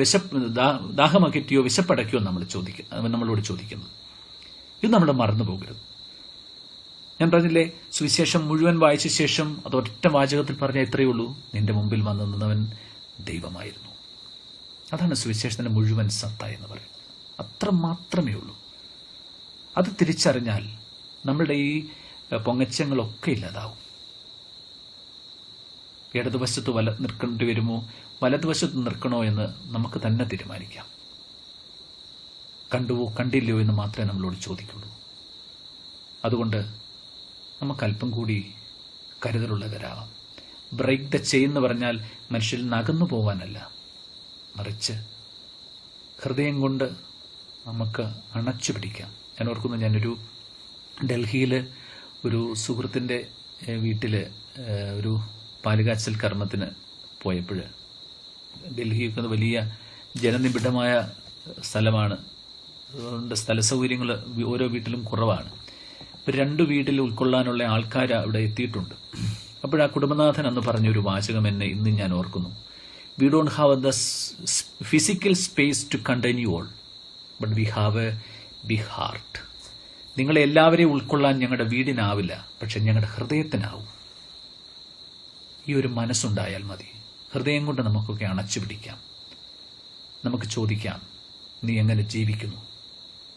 ദാഹമകറ്റിയോ വിശപ്പടക്കിയോ അവൻ നമ്മളോട് ചോദിക്കുന്നത്. ഇത് നമ്മൾ മറന്നു പോകരുത്. ഞാൻ പറഞ്ഞില്ലേ, സുവിശേഷം മുഴുവൻ വായിച്ച ശേഷം അത് ഒറ്റ വാചകത്തിൽ പറഞ്ഞാൽ ഇത്രയേ ഉള്ളൂ: നിന്റെ മുമ്പിൽ വന്നു നിന്നവൻ ദൈവമായിരുന്നു. അതാണ് സുവിശേഷത്തിന്റെ മുഴുവൻ സത്ത എന്ന് പറയുന്നത്. അത്ര മാത്രമേ ഉള്ളൂ. അത് തിരിച്ചറിഞ്ഞാൽ നമ്മളുടെ ഈ പൊങ്ങച്ചങ്ങളൊക്കെ ഇല്ലാതാവും. ഇടതുവശത്ത് നിൽക്കേണ്ടി വരുമോ വലതുവശത്ത് നിൽക്കണോ എന്ന് നമുക്ക് തന്നെ തീരുമാനിക്കാം. കണ്ടുവോ കണ്ടില്ലയോ എന്ന് മാത്രമേ നമ്മളോട് ചോദിക്കുള്ളൂ. അതുകൊണ്ട് നമുക്ക് അല്പം കൂടി കരുതലുള്ളവരാവാം. ബ്രേക്ക് ദ ചെയിൻ എന്ന് പറഞ്ഞാൽ മനുഷ്യരിൽ നിന്ന് അകന്നു പോവാനല്ല, മറിച്ച് ഹൃദയം കൊണ്ട് നമുക്ക് അണച്ചു പിടിക്കാം. ഞാൻ ഓർക്കുന്നു, ഞാനൊരു ഡൽഹിയിൽ ഒരു സുഹൃത്തിൻ്റെ വീട്ടിൽ ഒരു പാലുകാച്ചൽ കർമ്മത്തിന് പോയപ്പോൾ, ഡൽഹിയൊക്കെ വലിയ ജനനിബിഡമായ സ്ഥലമാണ്. അതുകൊണ്ട് സ്ഥല സൗകര്യങ്ങൾ ഓരോ വീട്ടിലും കുറവാണ്. 2 വീട്ടിൽ ഉൾക്കൊള്ളാനുള്ള ആൾക്കാർ അവിടെ എത്തിയിട്ടുണ്ട്. അപ്പോഴാ കുടുംബനാഥൻ അന്ന് പറഞ്ഞൊരു വാചകം എന്നെ ഇന്ന് ഞാൻ ഓർക്കുന്നു. We don't have the physical space to contain you all, but we have a big heart. നിങ്ങളെ എല്ലാവരെയും ഉൾക്കൊള്ളാൻ ഞങ്ങളുടെ വീടിനാവില്ല, പക്ഷെ ഞങ്ങളുടെ ഹൃദയത്തിനാവും. ഈ ഒരു മനസ്സുണ്ടായാൽ മതി. ഹൃദയം കൊണ്ട് നമുക്കൊക്കെ അണച്ചു പിടിക്കാം. നമുക്ക് ചോദിക്കാം, നീ എങ്ങനെ ജീവിക്കുന്നു?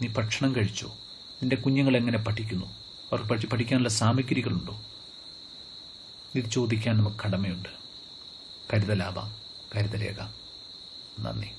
നീ ഭക്ഷണം കഴിച്ചോ? നിന്റെ കുഞ്ഞുങ്ങൾ എങ്ങനെ പഠിക്കുന്നു? അവർക്ക് പഠിക്കാനുള്ള സാമഗ്രികളുണ്ടോ? ഇത് ചോദിക്കാൻ നമുക്ക് കടമയുണ്ട്. കരുതലാവാം, കരുതലേകാം. നന്ദി.